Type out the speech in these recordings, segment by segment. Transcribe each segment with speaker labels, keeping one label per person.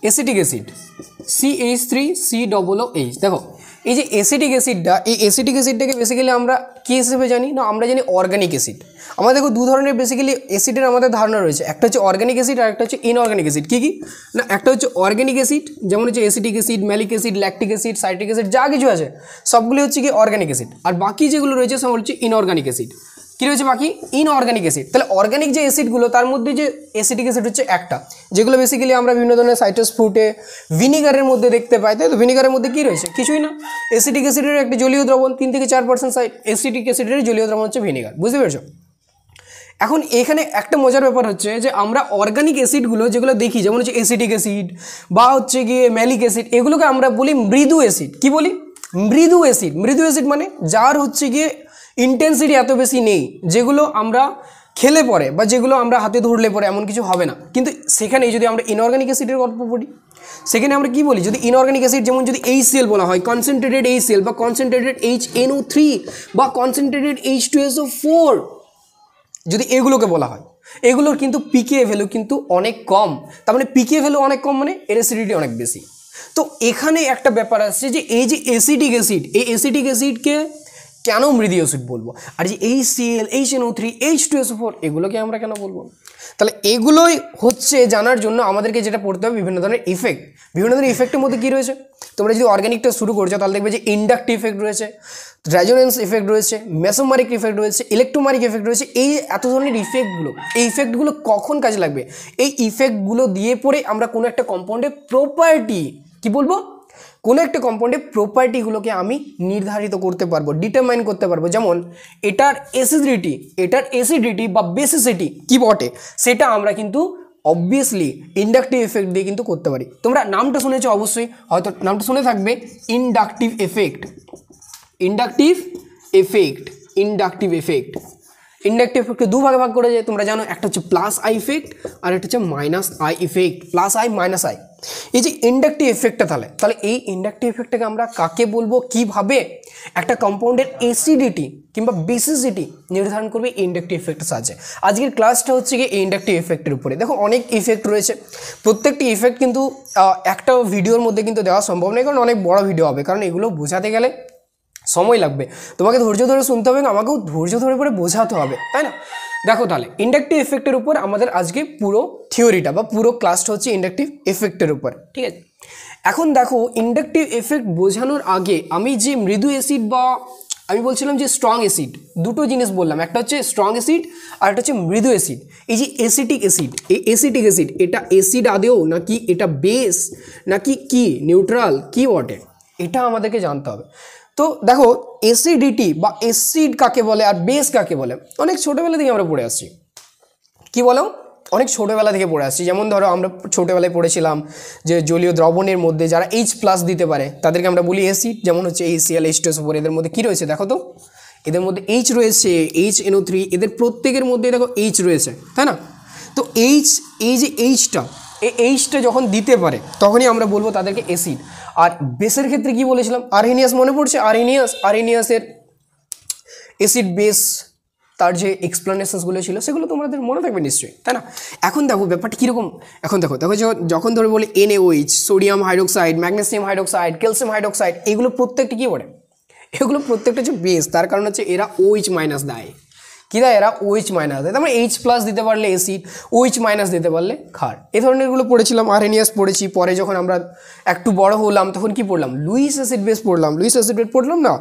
Speaker 1: Acetic acid CH3COOH। দেখো এই যে অ্যাসিটিক অ্যাসিডটা, এই অ্যাসিটিক অ্যাসিডটাকে বেসিক্যালি আমরা কী হিসেবে জানি না, আমরা জানি অর্গানিক অ্যাসিড। আমাদের দেখো দু ধরনের বেসিক্যালি অ্যাসিডের আমাদের ধারণা রয়েছে, একটা হচ্ছে অর্গানিক অ্যাসিড আর একটা হচ্ছে ইনঅর্গানিক অ্যাসিড। কী কী না, একটা হচ্ছে অর্গানিক অ্যাসিড, যেমন হচ্ছে acetic acid, malic acid, lactic acid, citric acid, যা কিছু আছে সবগুলি হচ্ছে কি অর্গানিক অ্যাসিড। আর বাকি যেগুলো রয়েছে সব হচ্ছে ইনঅর্গানিক অ্যাসিড। কী রয়েছে বাকি? Inorganic acid. তাহলে অর্গানিক যে অ্যাসিডগুলো তার মধ্যে যে অ্যাসিটিক অ্যাসিড হচ্ছে একটা, যেগুলো বেসিক্যালি আমরা বিভিন্ন ধরনের সাইট্রাস ফ্রুটে, ভিনিগারের মধ্যে দেখতে পাই, তাই তো? ভিনিগারের মধ্যে কী রয়েছে? কিছুই না, অ্যাসিটিক অ্যাসিডের একটা জলীয় দ্রবণ, 3 থেকে 4% অ্যাসিটিক অ্যাসিডের জলীয় দ্রবণ হচ্ছে ভিনিগার। বুঝতে পেরেছো? এখন এখানে একটা মজার ব্যাপার হচ্ছে যে আমরা অর্গানিক অ্যাসিডগুলো যেগুলো দেখি, যেমন হচ্ছে অ্যাসিটিক অ্যাসিড বা হচ্ছে গিয়ে ম্যালিক অ্যাসিড, এগুলোকে আমরা বলি মৃদু অ্যাসিড। কি বলি? মৃদু অ্যাসিড। মৃদু অ্যাসিড মানে যার হচ্ছে গিয়ে ইন্টেন্সিটি এত বেশি নেই, যেগুলো আমরা খেলে পরে বা যেগুলো আমরা হাতে ধরলে পরে এমন কিছু হবে না। কিন্তু সেখানে যদি আমরা ইনঅর্গানিক অ্যাসিডের গল্প পড়ি, সেখানে আমরা কি বলি? যদি ইনঅর্গানিক অ্যাসিড, যেমন যদি HCl বলা হয়, কনসেন্ট্রেটেড HCl বা কনসেন্ট্রেটেড HNO3 বা কনসেন্ট্রেটেড H2SO4, যদি এগুলোকে বলা হয়, এগুলোর কিন্তু পিকে ভ্যালু কিন্তু অনেক কম। তার মানে পিকে ভ্যালু অনেক কম মানে এর অ্যাসিডিটি অনেক বেশি। তো এখানে একটা ব্যাপার আসছে যে এই যে অ্যাসিটিক অ্যাসিড, এই অ্যাসিটিক অ্যাসিডকে কেন মৃদু অ্যাসিড বলবো, আর যে HCl, HNO3, H2SO4 এগুলোকে আমরা কেন বলবো? তাহলে এগুলোই হচ্ছে জানার জন্য আমাদেরকে যেটা পড়তে হবে বিভিন্ন ধরনের ইফেক্ট। বিভিন্ন ধরনের ইফেক্টের মধ্যে কী রয়েছে? তোমরা যদি অর্গানিকটা শুরু করছো তাহলে দেখবে যে ইন্ডাকটিভ ইফেক্ট রয়েছে, রেজোনেন্স ইফেক্ট রয়েছে, মেসোমারিক ইফেক্ট রয়েছে, ইলেকট্রোমারিক ইফেক্ট রয়েছে। এই এত ধরনের ইফেক্টগুলো, এই ইফেক্টগুলো কখন কাজে লাগবে? এই ইফেক্টগুলো দিয়ে পরে আমরা কোনো একটা কম্পাউন্ডের প্রপার্টি, কি বলবো, কোনো একটা কম্পাউন্ডের প্রপার্টিগুলোকে আমি নির্ধারিত করতে পারবো, ডিটারমাইন করতে পারবো। যেমন এটার অ্যাসিডিটি বা বেসিসিটি কি বটে, সেটা আমরা কিন্তু অবভিয়াসলি ইন্ডাকটিভ এফেক্ট দিয়ে কিন্তু করতে পারি। তোমরা নামটা শুনেছো অবশ্যই, হয়তো নামটা শুনে থাকবে, inductive effect. Inductive effect inductive এফেক্টকে দু ভাগে ভাগ করে যায়, তোমরা জানো, একটা হচ্ছে প্লাস আই ইফেক্ট আর একটা হচ্ছে minus I effect. Plus I minus I, এই যে ইন্ডাকটিভ এফেক্টটা, তাহলে এই ইন্ডাকটিভ এফেক্টটাকে আমরা কাকে বলবো, কিভাবে একটা কম্পাউন্ডের অ্যাসিডিটি কিংবা বেসিসিটি নির্ধারণ করবে ইন্ডাকটিভ এফেক্টের সাহায্যে। আজকের ক্লাসটা হচ্ছে কি এই ইন্ডাকটিভ এফেক্টের উপরে। দেখো অনেক ইফেক্ট রয়েছে, প্রত্যেকটি ইফেক্ট কিন্তু একটা ভিডিওর মধ্যে কিন্তু দেওয়া সম্ভব নয়, কারণ অনেক বড় ভিডিও হবে, কারণ এগুলো বোঝাতে গেলে সময় লাগবে। তোমাকে ধৈর্য ধরে শুনতে হবে, আমাকেও ধৈর্য ধরে পরে বোঝাতে হবে, তাই না? দেখো তাহলে ইন্ডাকটিভ এফেক্টের উপর আমাদের আজকে পুরো থিওরিটা বা পুরো ক্লাসটা হচ্ছে ইন্ডাকটিভ এফেক্টের উপর, ঠিক আছে? এখন দেখো ইন্ডাকটিভ এফেক্ট বোঝানোর আগে আমি যে মৃদু অ্যাসিড বা আমি বলছিলাম যে স্ট্রং অ্যাসিড, দুটো জিনিস বললাম, একটা হচ্ছে স্ট্রং অ্যাসিড আর একটা হচ্ছে মৃদু অ্যাসিড। এই যে অ্যাসিটিক অ্যাসিড, এই অ্যাসিটিক অ্যাসিড এটা অ্যাসিড আদেও নাকি এটা বেস নাকি কি নিউট্রাল কি বটে, এটা আমাদেরকে জানতে হবে। তো দেখো অ্যাসিডিটি বা অ্যাসিড কাকে বলে আর বেস কাকে বলে অনেক ছোটোবেলা থেকে আমরা পড়ে আসছি। কি বলো? অনেক ছোটোবেলা থেকে পড়ে আসছি। যেমন ধরো আমরা ছোটোবেলায় পড়েছিলাম যে জলীয় দ্রবণের মধ্যে যারা H+ দিতে পারে তাদেরকে আমরা বলি অ্যাসিড। যেমন হচ্ছে HCl, H2SO4, এদের মধ্যে কী রয়েছে দেখো তো, এদের মধ্যে H রয়েছে, HNO3, এদের প্রত্যেকের মধ্যে দেখো H রয়েছে, তাই না? তো এই যে এইচটা যখন দিতে পারে তখনই আমরা বলবো তাদেরকে অ্যাসিড। আর বেসের ক্ষেত্রে কি বলেছিলাম? আরহেনিয়াস, মনে পড়ছে? আরহেনিয়াসের অ্যাসিড বেস, তার যে এক্সপ্লানেশনসগুলো ছিল সেগুলো তোমাদের মনে থাকবে নিশ্চয়ই, তাই না? এখন দেখো ব্যাপারটা কীরকম, এখন দেখো যখন ধরে বলে NaOH, sodium hydroxide, magnesium hydroxide, calcium hydroxide, এগুলো প্রত্যেকটা কী বলে? এগুলো প্রত্যেকটা হচ্ছে বেস। তার কারণ হচ্ছে এরা OH- দেয়। কী দেয়? এরা OH- দেয়। তার মানে H+ দিতে পারলে অ্যাসিড, OH- দিতে পারলে ক্ষার। এই ধরনেরগুলো পড়েছিলাম, আরহেনিয়াস পড়েছি। পরে যখন আমরা একটু বড় হলাম তখন কি পড়লাম? লুইস অ্যাসিড বেস পড়লাম। লুইস অ্যাসিড বেস পড়লাম না,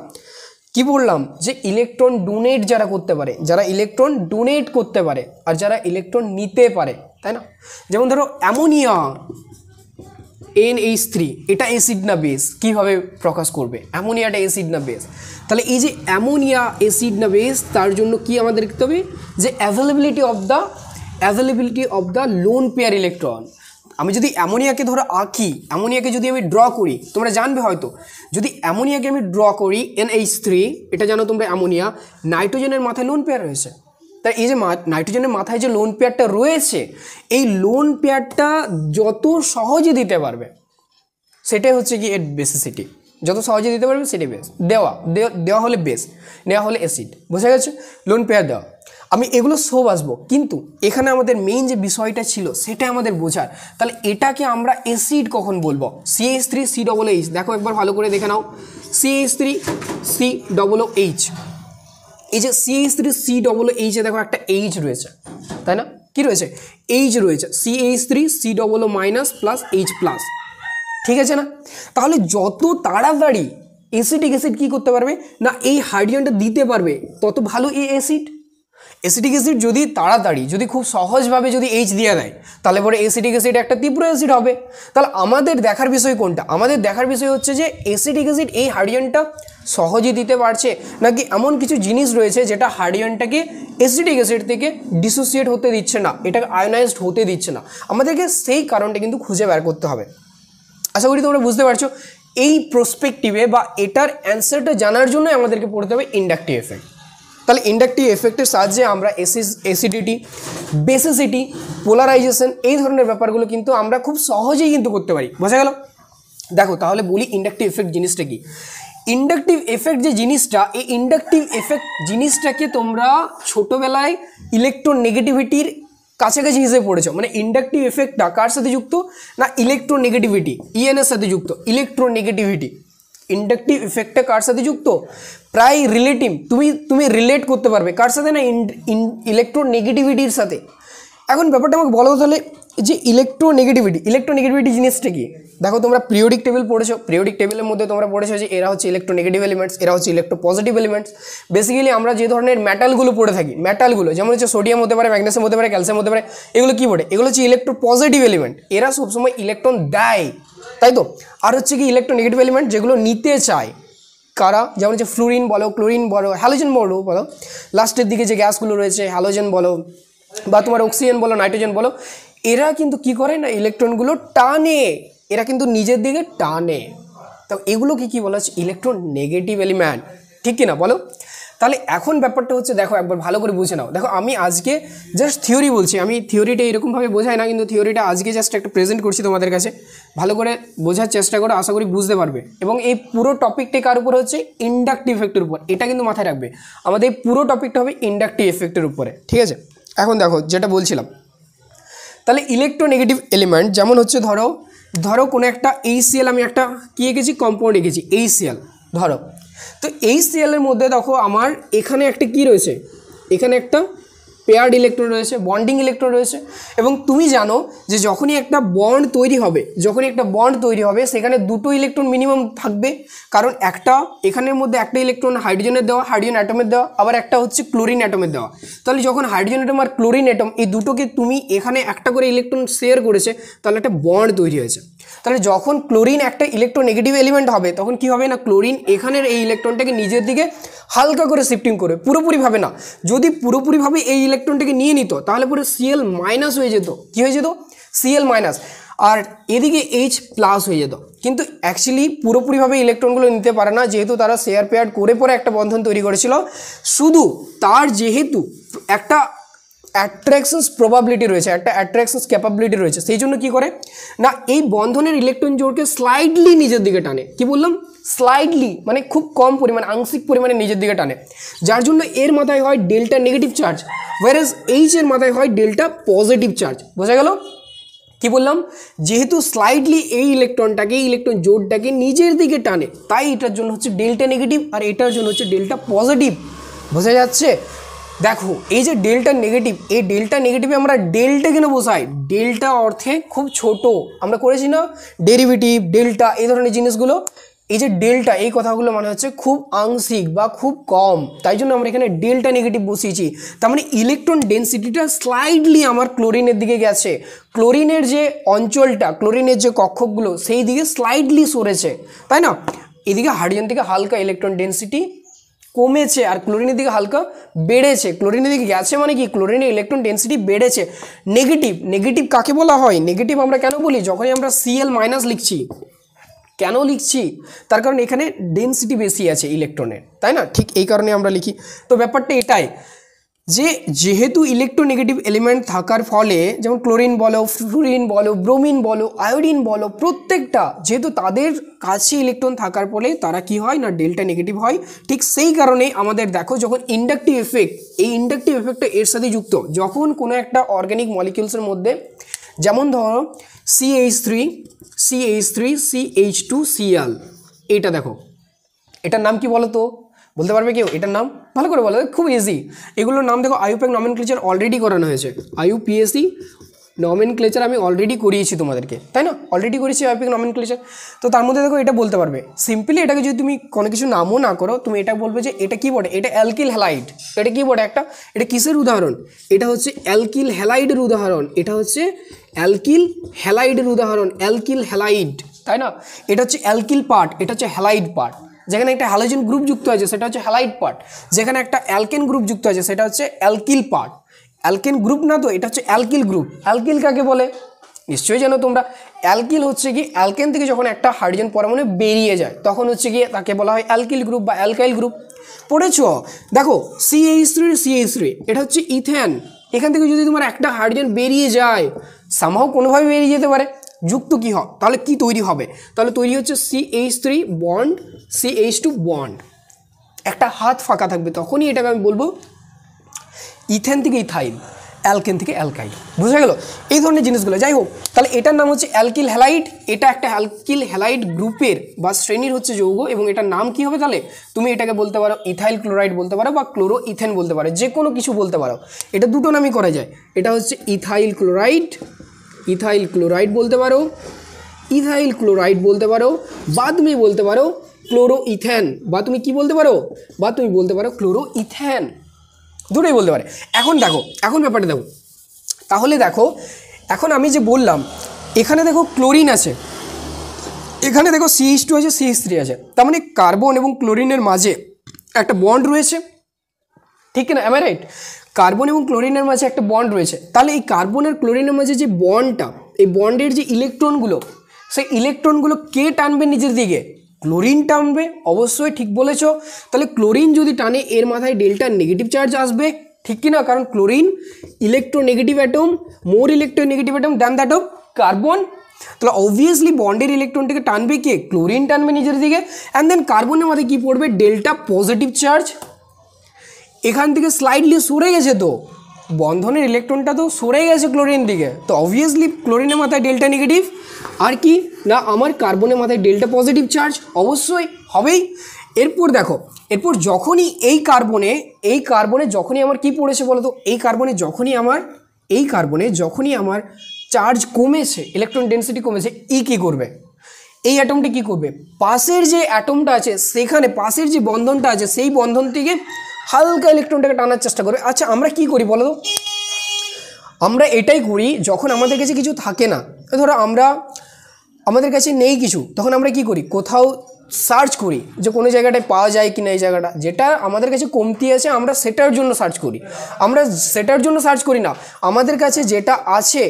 Speaker 1: কি বললাম? যে ইলেকট্রন ডোনেট যারা করতে পারে, আর যারা ইলেকট্রন নিতে পারে, তাই না? যেমন ধরো অ্যামোনিয়া NH3, এটা অ্যাসিড না বেস? কীভাবে প্রকাশ করবে অ্যামোনিয়াটা অ্যাসিড না বেস? তাহলে এই যে অ্যামোনিয়া অ্যাসিড না বেস, তার জন্য কি আমাদের দেখতে হবে? যে availability of the lone pair electron. আমি যদি অ্যামোনিয়াকে ধরো আঁকি, অ্যামোনিয়াকে যদি আমি ড্র করি, তোমরা জানবে হয়তো, যদি অ্যামোনিয়াকে আমি ড্র করি NH3, এটা জানো তোমরা অ্যামোনিয়া, নাইট্রোজেনের মাথায় লোন পেয়ার রয়েছে। তাই এই যে নাইট্রোজেনের মাথায় যে লোন পেয়ারটা রয়েছে, এই লোন পেয়ারটা যত সহজে দিতে পারবে সেটাই হচ্ছে কি এর বেসিসিটি। যত সহজে দিতে পারবে সেটাই বেস। দেওয়া হলে বেস, নেওয়া হলে অ্যাসিড। বোঝা গেছে? লোন পেয়ার দেওয়া। আমি এগুলো সব আসবো, কিন্তু এখানে আমাদের মেইন যে বিষয়টা ছিল সেটা আমাদের বোঝার। তাহলে এটাকে আমরা অ্যাসিড কখন বলবো? CH3COOH, দেখো একবার ভালো করে দেখে নাও, CH3COOH, এই যে CH3COOH এ দেখো একটা H রয়েছে, তাই না? কি রয়েছে? H রয়েছে, CH3COO- প্লাস H প্লাস, ঠিক আছে না? তাহলে যত তাড়াতাড়ি অ্যাসিটিক অ্যাসিড কী করতে পারবে না, এই হাইড্রোজেনটা দিতে পারবে, তত ভালো এই অ্যাসিড। অ্যাসিটিক অ্যাসিড যদি তাড়াতাড়ি, যদি খুব সহজভাবে যদি H দিয়ে দেয়, তাহলে পরে অ্যাসিটিক অ্যাসিড একটা তীব্র অ্যাসিড হবে। তাহলে আমাদের দেখার বিষয় কোনটা? আমাদের দেখার বিষয় হচ্ছে যে অ্যাসিটিক অ্যাসিড এই হাইড্রোজেনটা সহজে দিতে পারছে, নাকি এমন কিছু জিনিস রয়েছে যেটা হাইড্রোজেনটাকে অ্যাসিটিক অ্যাসিড থেকে ডিসোসিয়েট হতে দিচ্ছে না, এটাকে আয়োনাইজড হতে দিচ্ছে না। আমাদেরকে সেই কারণটা কিন্তু খুঁজে বের করতে হবে। আশা করি তোমরা বুঝতে পারছো। এই প্রসপেক্টিভে বা এটার অ্যান্সারটা জানার জন্য আমাদেরকে পড়তে হবে ইন্ডাকটিভ এফেক্ট। তাহলে ইন্ডাকটিভ এফেক্টের সাহায্যে আমরা অ্যাসিডিটি, বেসিসিটি, পোলারাইজেশন, এই ধরনের ব্যাপারগুলো কিন্তু আমরা খুব সহজেই কিন্তু করতে পারি। বোঝা গেল? দেখো তাহলে বলি ইন্ডাকটিভ এফেক্ট জিনিসটা কি। ইন্ডাকটিভ এফেক্ট যে জিনিসটা, এই ইন্ডাকটিভ এফেক্ট জিনিসটাকে তোমরা ছোটোবেলায় ইলেকট্রোনেগেটিভিটির কাছাকাছি হিসেবে পড়েছো। মানে ইন্ডাকটিভ এফেক্টটা কার সাথে যুক্ত না, ইলেকট্রোনেগেটিভিটি, ইএনের সাথে যুক্ত। ইলেকট্রোনেগেটিভিটি, ইন্ডাকটিভ এফেক্টটা কার সাথে যুক্ত? প্রায় রিলেটিভ, তুমি রিলেট করতে পারবে কার সাথে না, ইলেকট্রোনেগেটিভিটির সাথে। এখন ব্যাপারটা আমাকে বলো তাহলে যে ইলেকট্রোনেগেটিভিটি জিনিসটা কি। দেখো তোমরা পিরিয়ডিক টেবিল পড়েছো, পিরিয়ডিক টেবিলের মধ্যে তোমরা পড়েছো যে এরা হচ্ছে ইলেকট্রোনেগেটিভ এলিমেন্টস, এরা হচ্ছে ইলেকট্রোপজিটিভ এলিমেন্টস। বেসিক্যালি আমরা যে ধরনের মেটালগুলো পড়ে থাকি, মেটালগুলো যেমন হচ্ছে সোডিয়াম হতে পারে, ম্যাগনেসিয়াম হতে পারে, ক্যালসিয়াম হতে পারে, এগুলো কি বলে? এগুলো হচ্ছে ইলেকট্রোপজিটিভ এলিমেন্ট, এরা সবসময় ইলেকট্রন দেয়, তাই তো? আর হচ্ছে কি ইলেকট্রোনেগেটিভ এলিমেন্ট যেগুলো নিতে চায়, কারা? যেমন হচ্ছে ফ্লুরিন বলো, ক্লোরিন বলো, হ্যালোজেন বলো, লাস্টের দিকে যে গ্যাসগুলো রয়েছে, হ্যালোজেন বলো বা তোমার অক্সিজেন বলো, নাইট্রোজেন বলো, এরা কিন্তু কি করে না, ইলেকট্রনগুলো টানে, এরা কিন্তু নিজের দিকে টানে। তো এগুলোকে কি বলা হচ্ছে? ইলেকট্রোনেগেটিভ এলিমেন্ট, ঠিক কি না বলো? তাহলে এখন ব্যাপারটা হচ্ছে, দেখো একবার ভালো করে বুঝে নাও। দেখো আমি আজকে জাস্ট থিওরি বলছি, আমি থিওরিটা এরকমভাবে বোঝাই না, কিন্তু থিওরিটা আজকে জাস্ট একটা প্রেজেন্ট করছি তোমাদের কাছে। ভালো করে বোঝার চেষ্টা করো, আশা করি বুঝতে পারবে। এবং এই পুরো টপিকটা কার উপর হচ্ছে? ইন্ডাকটিভ এফেক্টের উপর। এটা কিন্তু মাথায় রাখবে, আমাদের এই পুরো টপিকটা হবে ইন্ডাকটিভ এফেক্টের উপরে, ঠিক আছে? এখন দেখো যেটা বলছিলাম, তাহলে ইলেকট্রোনেগেটিভ এলিমেন্ট যেমন হচ্ছে, ধরো কোনো একটা HCl, আমি একটা কি এঁকেছি, কম্পাউন্ড এঁকেছি HCl, ধরো। তো HCl এর মধ্যে দেখো আমার এখানে একটা কি রয়েছে, এখানে একটা পেয়ার্ড ইলেকট্রন রয়েছে, বন্ডিং ইলেকট্রন রয়েছে। এবং তুমি জানো যে যখনই একটা বন্ড তৈরি হবে, সেখানে দুটো ইলেকট্রন মিনিমাম থাকবে, কারণ একটা এখানের মধ্যে একটা ইলেকট্রন হাইড্রোজেনের দেওয়া, হাইড্রোজেন অ্যাটমের দেওয়া, আবার একটা হচ্ছে ক্লোরিন অ্যাটমের দেওয়া। তাহলে যখন হাইড্রোজেন অ্যাটম আর ক্লোরিন অ্যাটম এই দুটোকে তুমি এখানে একটা করে ইলেকট্রন শেয়ার করেছে, তাহলে একটা বন্ড তৈরি হয়েছে। তাহলে যখন ক্লোরিন একটা ইলেকট্রোনেগেটিভ এলিমেন্ট হবে, তখন কি হবে না, ক্লোরিন এখানের এই ইলেকট্রনটাকে নিজের দিকে হালকা করে শিফটিং করে, পুরোপুরিভাবে না। যদি পুরোপুরিভাবে এই ইলেকট্রনটাকে নিয়ে নিত, তাহলে পুরো Cl মাইনাস হয়ে যেত। কি হয়ে যেত? Cl মাইনাস, আর এদিকে H প্লাস হয়ে যেত। কিন্তু অ্যাকচুয়ালি পুরোপুরিভাবে ইলেকট্রনগুলো নিতে পারে না, যেহেতু তারা শেয়ার পেয়ার করে পরে একটা বন্ধন তৈরি করেছিল। শুধু তার যেহেতু একটা অ্যাট্রাকশনস প্রবাবিলিটি রয়েছে, একটা অ্যাট্রাকশনস ক্যাপাবিলিটি রয়েছে, সেই জন্য কি করে না, এই বন্ধনের ইলেকট্রন জোড়কে স্লাইডলি নিজের দিকে টানে। কি বললাম? স্লাইডলি, মানে খুব কম পরিমাণে, আংশিক পরিমাণে নিজের দিকে টানে, যার জন্য এর মাথায় হয় ডেল্টা নেগেটিভ চার্জ, ওয়ারেজ H এর মাথায় হয় ডেল্টা পজিটিভ চার্জ। বোঝা গেল? কি বললাম? যেহেতু স্লাইডলি এই ইলেকট্রন জোড়টাকে নিজের দিকে টানে, তাই এটার জন্য হচ্ছে ডেল্টা নেগেটিভ, আর এটার জন্য হচ্ছে ডেল্টা পজিটিভ। বোঝা যাচ্ছে? দেখো এই যে ডেল্টা নেগেটিভ, এই ডেল্টা নেগেটিভে আমরা ডেল্টা কেন বসাই? ডেল্টা অর্থে খুব ছোট, আমরা করেছি না ডেরিভেটিভ, ডেল্টা, এই ধরনের জিনিসগুলো। এই যে ডেল্টা, এই কথাগুলো মানে হচ্ছে খুব আংশিক বা খুব কম, তাই জন্য আমরা এখানে ডেল্টা নেগেটিভ বসিয়েছি। তার মানে ইলেকট্রন ডেন্সিটিটা স্লাইডলি আমার ক্লোরিনের দিকে গেছে, ক্লোরিনের যে অঞ্চলটা, ক্লোরিনের যে কক্ষকগুলো সেই দিকে স্লাইডলি সরেছে, তাই না? এদিকে হাইড্রোজেন থেকে হালকা ইলেকট্রন ডেন্সিটি কমেছে, আর ক্লোরিনের দিকে হালকা বেড়েছে। ক্লোরিনের দিকে গেছে মানে কি, ক্লোরিনের ইলেকট্রন ডেন্সিটি বেড়েছে। নেগেটিভ কাকে বলা হয়? নেগেটিভ আমরা কেন বলি? যখনই আমরা Cl মাইনাস লিখছি, কেন লিখছি? তার কারণ এখানে ডেন্সিটি বেশি আছে ইলেকট্রনের, তাই না? ঠিক এই কারণে আমরা লিখি। তো ব্যাপারটা এটাই যে যেহেতু ইলেকট্রোনেগেটিভ এলিমেন্ট থাকার ফলে যেমন ক্লোরিন বলো, ফ্লুরিন বলো, ব্রোমিন বলো, আয়োডিন বলো, প্রত্যেকটা যেহেতু তাদের কাছে ইলেকট্রন থাকার ফলে তারা কি হয় না ডেল্টা নেগেটিভ হয়। ঠিক সেই কারণে আমাদের দেখো যখন ইন্ডাকটিভ এফেক্ট, এই ইন্ডাকটিভ এফেক্টটা এর সাথে যুক্ত, যখন কোনো একটা অর্গ্যানিক মলিকিউলসের মধ্যে যেমন ধরো CH3CH2Cl, এইটা দেখো, এটার নাম কি বলো তো, বলতে পারবে কেউ এটার নাম? ভালো করে বলো, খুব ইজি। এগুলোর নাম দেখো আইইউপিএসি নমেনক্লেচার অলরেডি করানো হয়েছে, আইইউপিএসি নমেনক্লেচার আমি অলরেডি করিয়েছি তোমাদেরকে, তাই না? অলরেডি করেছি আইইউপিএসি নমেনক্লেচার। তো তার মধ্যে দেখো এটা বলতে পারবে সিম্পলি, এটাকে যদি তুমি কোনো কিছু নামও না করো, তুমি এটা বলবে যে এটা কি বলে, এটা অ্যালকিল হ্যালাইড। এটা কি বলে একটা, এটা কিসের উদাহরণ? এটা হচ্ছে অ্যালকিল হ্যালাইডের উদাহরণ, এটা হচ্ছে অ্যালকিল হ্যালাইডের উদাহরণ, অ্যালকিল হ্যালাইড, তাই না? এটা হচ্ছে অ্যালকিল পার্ট, এটা হচ্ছে হ্যালাইড পার্ট। যেখানে একটা হ্যালোজেন গ্রুপ যুক্ত আছে সেটা হচ্ছে হ্যালাইড পার্ট, যেখানে একটা অ্যালকেন গ্রুপ যুক্ত আছে সেটা হচ্ছে অ্যালকিল পার্ট। অ্যালকেন গ্রুপ না, তো এটা হচ্ছে অ্যালকিল গ্রুপ। অ্যালকিল কাকে বলে নিশ্চয়ই জানো তোমরা। অ্যালকিল হচ্ছে কি, অ্যালকেন থেকে যখন একটা হাইড্রোজেন পরমাণু বেরিয়ে যায় তখন হচ্ছে কি তাকে বলা হয় অ্যালকিল গ্রুপ বা অ্যালকাইল গ্রুপ। পড়েছো? দেখো CH3 এটা হচ্ছে ইথেন। এখান থেকে যদি তোমার একটা হাইড্রোজেন বেরিয়ে যায়, সামহাও কোনোভাবে বেরিয়ে যেতে পারে, যুক্ত কি হয় তাহলে কি তৈরি হবে? তাহলে তৈরি হচ্ছে CH3 বন্ড CH2 বন্ড, একটা হাত ফাঁকা থাকবে, তখনই এটাকে আমি বলবো ইথেন থেকে ইথাইল, অ্যালকেন থেকে অ্যালকাইল। বুঝা গেল এই ধরনের জিনিসগুলো? যাই হোক, তাহলে এটার নাম হচ্ছে অ্যালকিল হ্যালাইড। এটা একটা অ্যালকিল হ্যালাইড গ্রুপের বা শ্রেণীর হচ্ছে যৌগ, এবং এটার নাম কি হবে? তাহলে তুমি এটাকে বলতে পারো ইথাইল ক্লোরাইড বলতে পারো বা ক্লোরো ইথেন বলতে পারো, যে কোনো কিছু বলতে পারো। এটা দুটো নামই করা যায়। এটা হচ্ছে ইথাইল ক্লোরাইড, ইথাইল ক্লোরাইড বলতে পারো, ইথাইল ক্লোরাইড বলতে পারো, বা তুমি বলতে পারো ক্লোরো ইথেন, বা তুমি কি বলতে পারো, বা তুমি বলতে পারো ক্লোরো ইথেন, দুটোই বলতে পারে। এখন দেখো, এখন ব্যাপারটা দেখো, তাহলে দেখো এখন আমি যে বললাম এখানে দেখো ক্লোরিন আছে, এখানে দেখো CH2 আছে, CH3 আছে, তার মানে কার্বন এবং ক্লোরিনের মাঝে একটা বন্ড রয়েছে, ঠিক না? M I right? কার্বন এবং ক্লোরিনের মাঝে একটা বন্ড রয়েছে। তাহলে এই কার্বন আর ক্লোরিনের মাঝে যে বন্ডটা, এই বন্ডের যে ইলেকট্রনগুলো, সেই ইলেকট্রনগুলো কে টানবে নিজের দিকে? ক্লোরিন টানবে। অবশ্যই ঠিক বলেছ। তাহলে ক্লোরিন যদি টানে এর মাথায় ডেল্টা নেগেটিভ চার্জ আসবে, ঠিক কি না? কারণ chlorine electronegative atom, more electronegative atom than that of carbon. তাহলে অবভিয়াসলি বন্ডের ইলেকট্রনটাকে টানবে কে? ক্লোরিন টানবে নিজের দিকে। অ্যান্ড দেন কার্বনের মাথায় কী পড়বে? Delta positive charge. এখান থেকে স্লাইডলি সরে গেছে, তো বন্ধনের ইলেকট্রনটা তো সরে গেছে ক্লোরিন দিকে, তো অবভিয়াসলি ক্লোরিনের মাথায় ডেল্টা নেগেটিভ। আর কি না, আমার কার্বনের মাথায় ডেল্টা পজিটিভ চার্জ অবশ্যই হবেই। এরপর দেখো, এরপর যখনই এই কার্বনে যখনই আমার কি পড়েছে বলো তো, এই কার্বনে যখনই আমার চার্জ কমেছে, ইলেকট্রন ডেন্সিটি কমেছে, কী করবে? এই অ্যাটমটা কি করবে? পাশের যে অ্যাটমটা আছে সেখানে, পাশের যে বন্ধনটা আছে সেই বন্ধন থেকে হালকা ইলেকট্রনটাকে টানার চেষ্টা করবে। আচ্ছা আমরা কি করি বলো তো? আমরা এটাই করি যখন আমাদের কাছে কিছু থাকে না, ধরো আমাদের কাছে নেই কিছু, তখন আমরা কি করি? কোথাও সার্চ করি যে কোনো জায়গাটায় পাওয়া যায় কি না, এই জায়গাটা যেটা আমাদের কাছে কমতি আছে আমরা সেটার জন্য সার্চ করি। আমরা সেটার জন্য সার্চ করি না, আমাদের কাছে যেটা আছে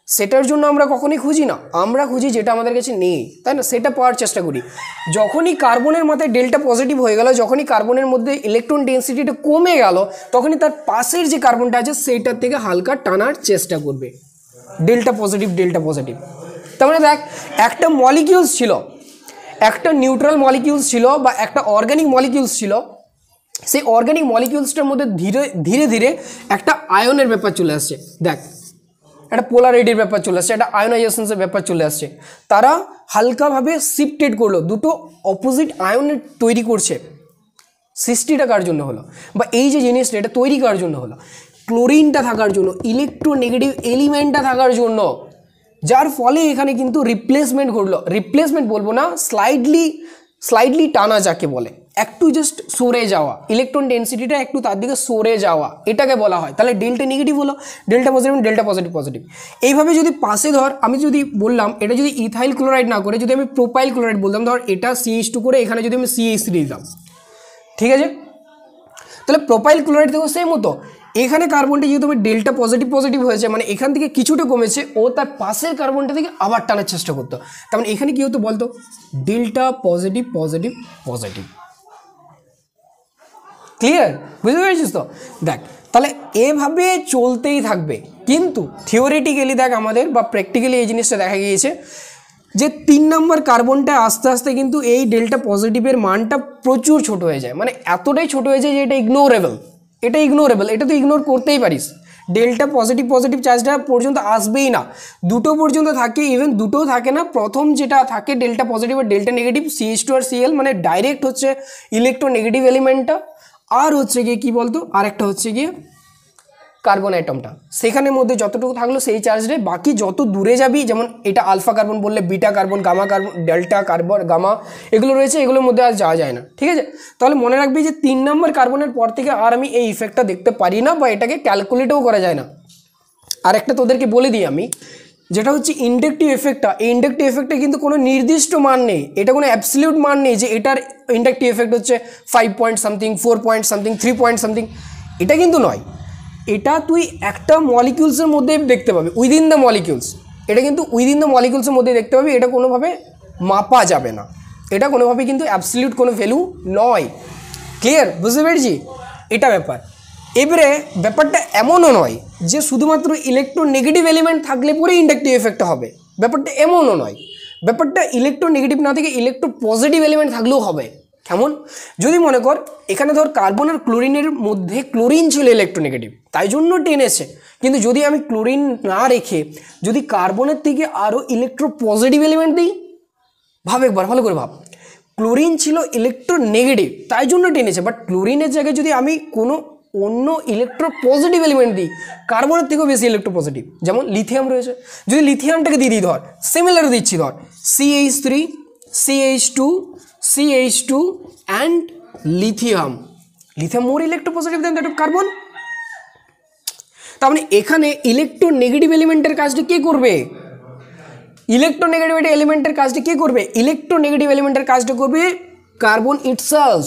Speaker 1: সেটার জন্য আমরা কখনোই খুঁজি না, আমরা খুঁজি যেটা আমাদের কাছে নেই, তাই না? সেটা পাওয়ার চেষ্টা করি। যখনই কার্বনের মাথায় ডেল্টা পজিটিভ হয়ে গেল, যখনই কার্বনের মধ্যে ইলেকট্রন ডেন্সিটিটা কমে গেল, তখনই তার পাশের যে কার্বনটা আছে সেইটার থেকে হালকা টানার চেষ্টা করবে, ডেল্টা পজিটিভ। তার মানে দেখ, একটা মলিকিউলস ছিল, একটা নিউট্রাল মলিকিউলস ছিল বা একটা অর্গানিক মলিকিউলস ছিল, সেই অর্গানিক মলিকিউলসটার মধ্যে ধীরে ধীরে একটা আয়নের ব্যাপার চলে আসছে। দেখ, একটা পোলারিটির ব্যাপার চলে আসছে, একটা আয়নাইজেশনের ব্যাপার চলে আসছে। তারা হালকাভাবে শিফটেড করলো, দুটো অপোজিট আয়নের তৈরি করছে। সৃষ্টিটা কার জন্য হলো, বা এই যে জিনিসটা এটা তৈরি কার জন্য হলো? ক্লোরিনটা থাকার জন্য, ইলেকট্রোনেগেটিভ এলিমেন্টটা থাকার জন্য, যার ফলে এখানে কিন্তু রিপ্লেসমেন্ট ঘটলো। রিপ্লেসমেন্ট বলবো না, স্লাইডলি টানা যাকে বলে, একটু জাস্ট সরে যাওয়া, ইলেকট্রন ডেন্সিটিটা একটু তার দিকে সরে যাওয়া, এটাকে বলা হয়। তাহলে ডেল্টা নেগেটিভ হলো, ডেল্টা পজিটিভ। এইভাবে যদি পাশে ধর, আমি যদি বললাম এটা যদি ইথাইল ক্লোরাইড না করে যদি আমি প্রোপাইল ক্লোরাইড বলতাম, ধর এটা CH2 করে এখানে যদি আমি CH3 দিতাম, ঠিক আছে? তাহলে প্রোপাইল ক্লোরাইড থেকেও সেম হতো। এখানে কার্বনটা যেহেতু আমি ডেল্টা পজিটিভ হয়েছে, মানে এখান থেকে কিছুটা কমেছে, ও তার পাশের কার্বনটা থেকে আবার টানার চেষ্টা করতো। তার মানে এখানে কি হতো বলতো? Delta positive. ক্লিয়ার, বুঝতে পেরেছিস তো? দেখ তাহলে এভাবে চলতেই থাকবে, কিন্তু থিওরিটিক্যালি দেখ আমাদের বা প্র্যাকটিক্যালি এই জিনিসটা দেখা গিয়েছে যে 3 নম্বর কার্বনটা আস্তে আস্তে কিন্তু এই ডেল্টা পজিটিভের মানটা প্রচুর ছোট হয়ে যায়, মানে এতটাই ছোট হয়ে যায় যে এটা ইগনোরেবল, এটা তুই ইগনোর করতেই পারিস। ডেল্টা পজিটিভ চার্জটা পর্যন্ত আসবেই না, দুটো পর্যন্ত থাকে, ইভেন দুটোও থাকে না, প্রথম যেটা থাকে ডেল্টা পজিটিভ আর ডেল্টা নেগেটিভ CH2 আর Cl, মানে ডাইরেক্ট হচ্ছে ইলেকট্রোনেগেটিভ এলিমেন্টটা, আর হচ্ছে গিয়ে কী বলতো আরেকটা হচ্ছে গিয়ে কার্বন অ্যাটমটা, সেখানের মধ্যে যতটুকু থাকলো সেই চার্জে, বাকি যত দূরে যাবি, যেমন এটা আলফা কার্বন বললে beta carbon, gamma carbon, delta carbon, gamma এগুলো রয়েছে, এগুলোর মধ্যে আর যাওয়া যায় না, ঠিক আছে? তাহলে মনে রাখবি যে 3 নম্বর কার্বনের পর থেকে আর আমি এই ইফেক্টটা দেখতে পারি না, বা এটাকে ক্যালকুলেটও করা যায় না। আর একটা তোদেরকে বলে দিই আমি, যেটা হচ্ছে ইন্ডাকটিভ এফেক্টটা, এই ইন্ডাকটিভ এফেক্টে কিন্তু কোনো নির্দিষ্ট মান নেই, এটা কোনো অ্যাবসলিউট মান নেই যে এটার ইন্ডাকটিভ এফেক্ট হচ্ছে 5 point something, 4 point something, 3 point something, এটা কিন্তু নয়। এটা তুই একটা মলিকিউলসের মধ্যে দেখতে পাবি, উইদিন দ্য মলিকিউলস, এটা কিন্তু উইদিন দ্য মলিকিউলসের মধ্যে দেখতে পাবি, এটা কোনোভাবে মাপা যাবে না, এটা কোনোভাবে কিন্তু অ্যাবসলিউট কোনো ভ্যালু নয়। ক্লিয়ার, বুঝতে পেরেছি? এটা ব্যাপার। এবারে ব্যাপারটা এমনও নয় যে শুধুমাত্র ইলেকট্রোনেগেটিভ এলিমেন্ট থাকলে পরে ইন্ডাকটিভ এফেক্টটা হবে, ব্যাপারটা এমনও নয়, ব্যাপারটা ইলেকট্রোনেগেটিভ না থেকে ইলেকট্রো পজিটিভ এলিমেন্ট থাকলেও হবে। কেমন? যদি মনে কর এখানে ধর কার্বন আর ক্লোরিনের মধ্যে ক্লোরিন ছিল ইলেকট্রোনেগেটিভ, তাই জন্য টেনেছে, কিন্তু যদি আমি ক্লোরিন না রেখে যদি কার্বনের থেকে আরও ইলেকট্রো পজিটিভ এলিমেন্ট দিই, ভাব একবার, ভালো করে ভাব, ক্লোরিন ছিল ইলেকট্রোনেগেটিভ তাই জন্য টেনেছে, বাট ক্লোরিনের জায়গায় যদি আমি কোনো অন্য ইলেকট্রো পজিটিভ এলিমেন্ট দিই, কার্বনের থেকেও বেশি ইলেকট্রো পজিটিভ, যেমন লিথিয়াম রয়েছে, যদি লিথিয়ামটাকে দিয়ে দিই, ধর সিমিলার দিচ্ছি, ধর CH3 CH2 CH2 and lithium more electro positive then that of carbon. তার মানে এখানে ইলেকট্রোনেগেটিভ এলিমেন্টের কাজটা কে করবে? ইলেকট্রোনেগেটিভ এলিমেন্টের কাজটা কে করবে? ইলেকট্রোনেগেটিভ এলিমেন্টের কাজটা করবে কার্বন ইটসেলফ,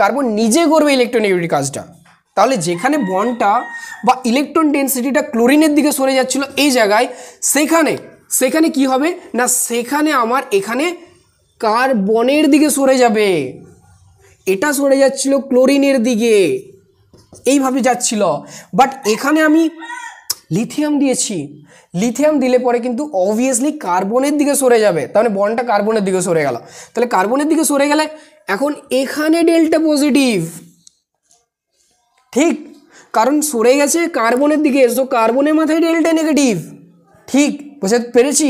Speaker 1: কার্বন নিজে করবে ইলেকট্রোনেগেটিভ কাজটা। তাহলে যেখানে বন্ডটা বা ইলেকট্রন ডেন্সিটিটা ক্লোরিনের দিকে সরে যাচ্ছিল এই জায়গায়, সেখানে কি হবে না, সেখানে আমার এখানে কার্বনের দিকে সরে যাবে, এটা সরে যাচ্ছিল ক্লোরিনের দিকে, এইভাবে যাচ্ছিল, বাট এখানে আমি লিথিয়াম দিয়েছি, লিথিয়াম দিলে পরে কিন্তু অবভিয়াসলি কার্বনের দিকে সরে যাবে, তাহলে বন্ডটা কার্বনের দিকে সরে গেল, তাহলে কার্বনের দিকে সরে গেলে এখন এখানে ডেল্টা পজিটিভ, ঠিক, কারণ সরে গেছে কার্বনের দিকে, তো কার্বনের মাথায় ডেল্টা নেগেটিভ, ঠিক বুঝতে পেরেছি?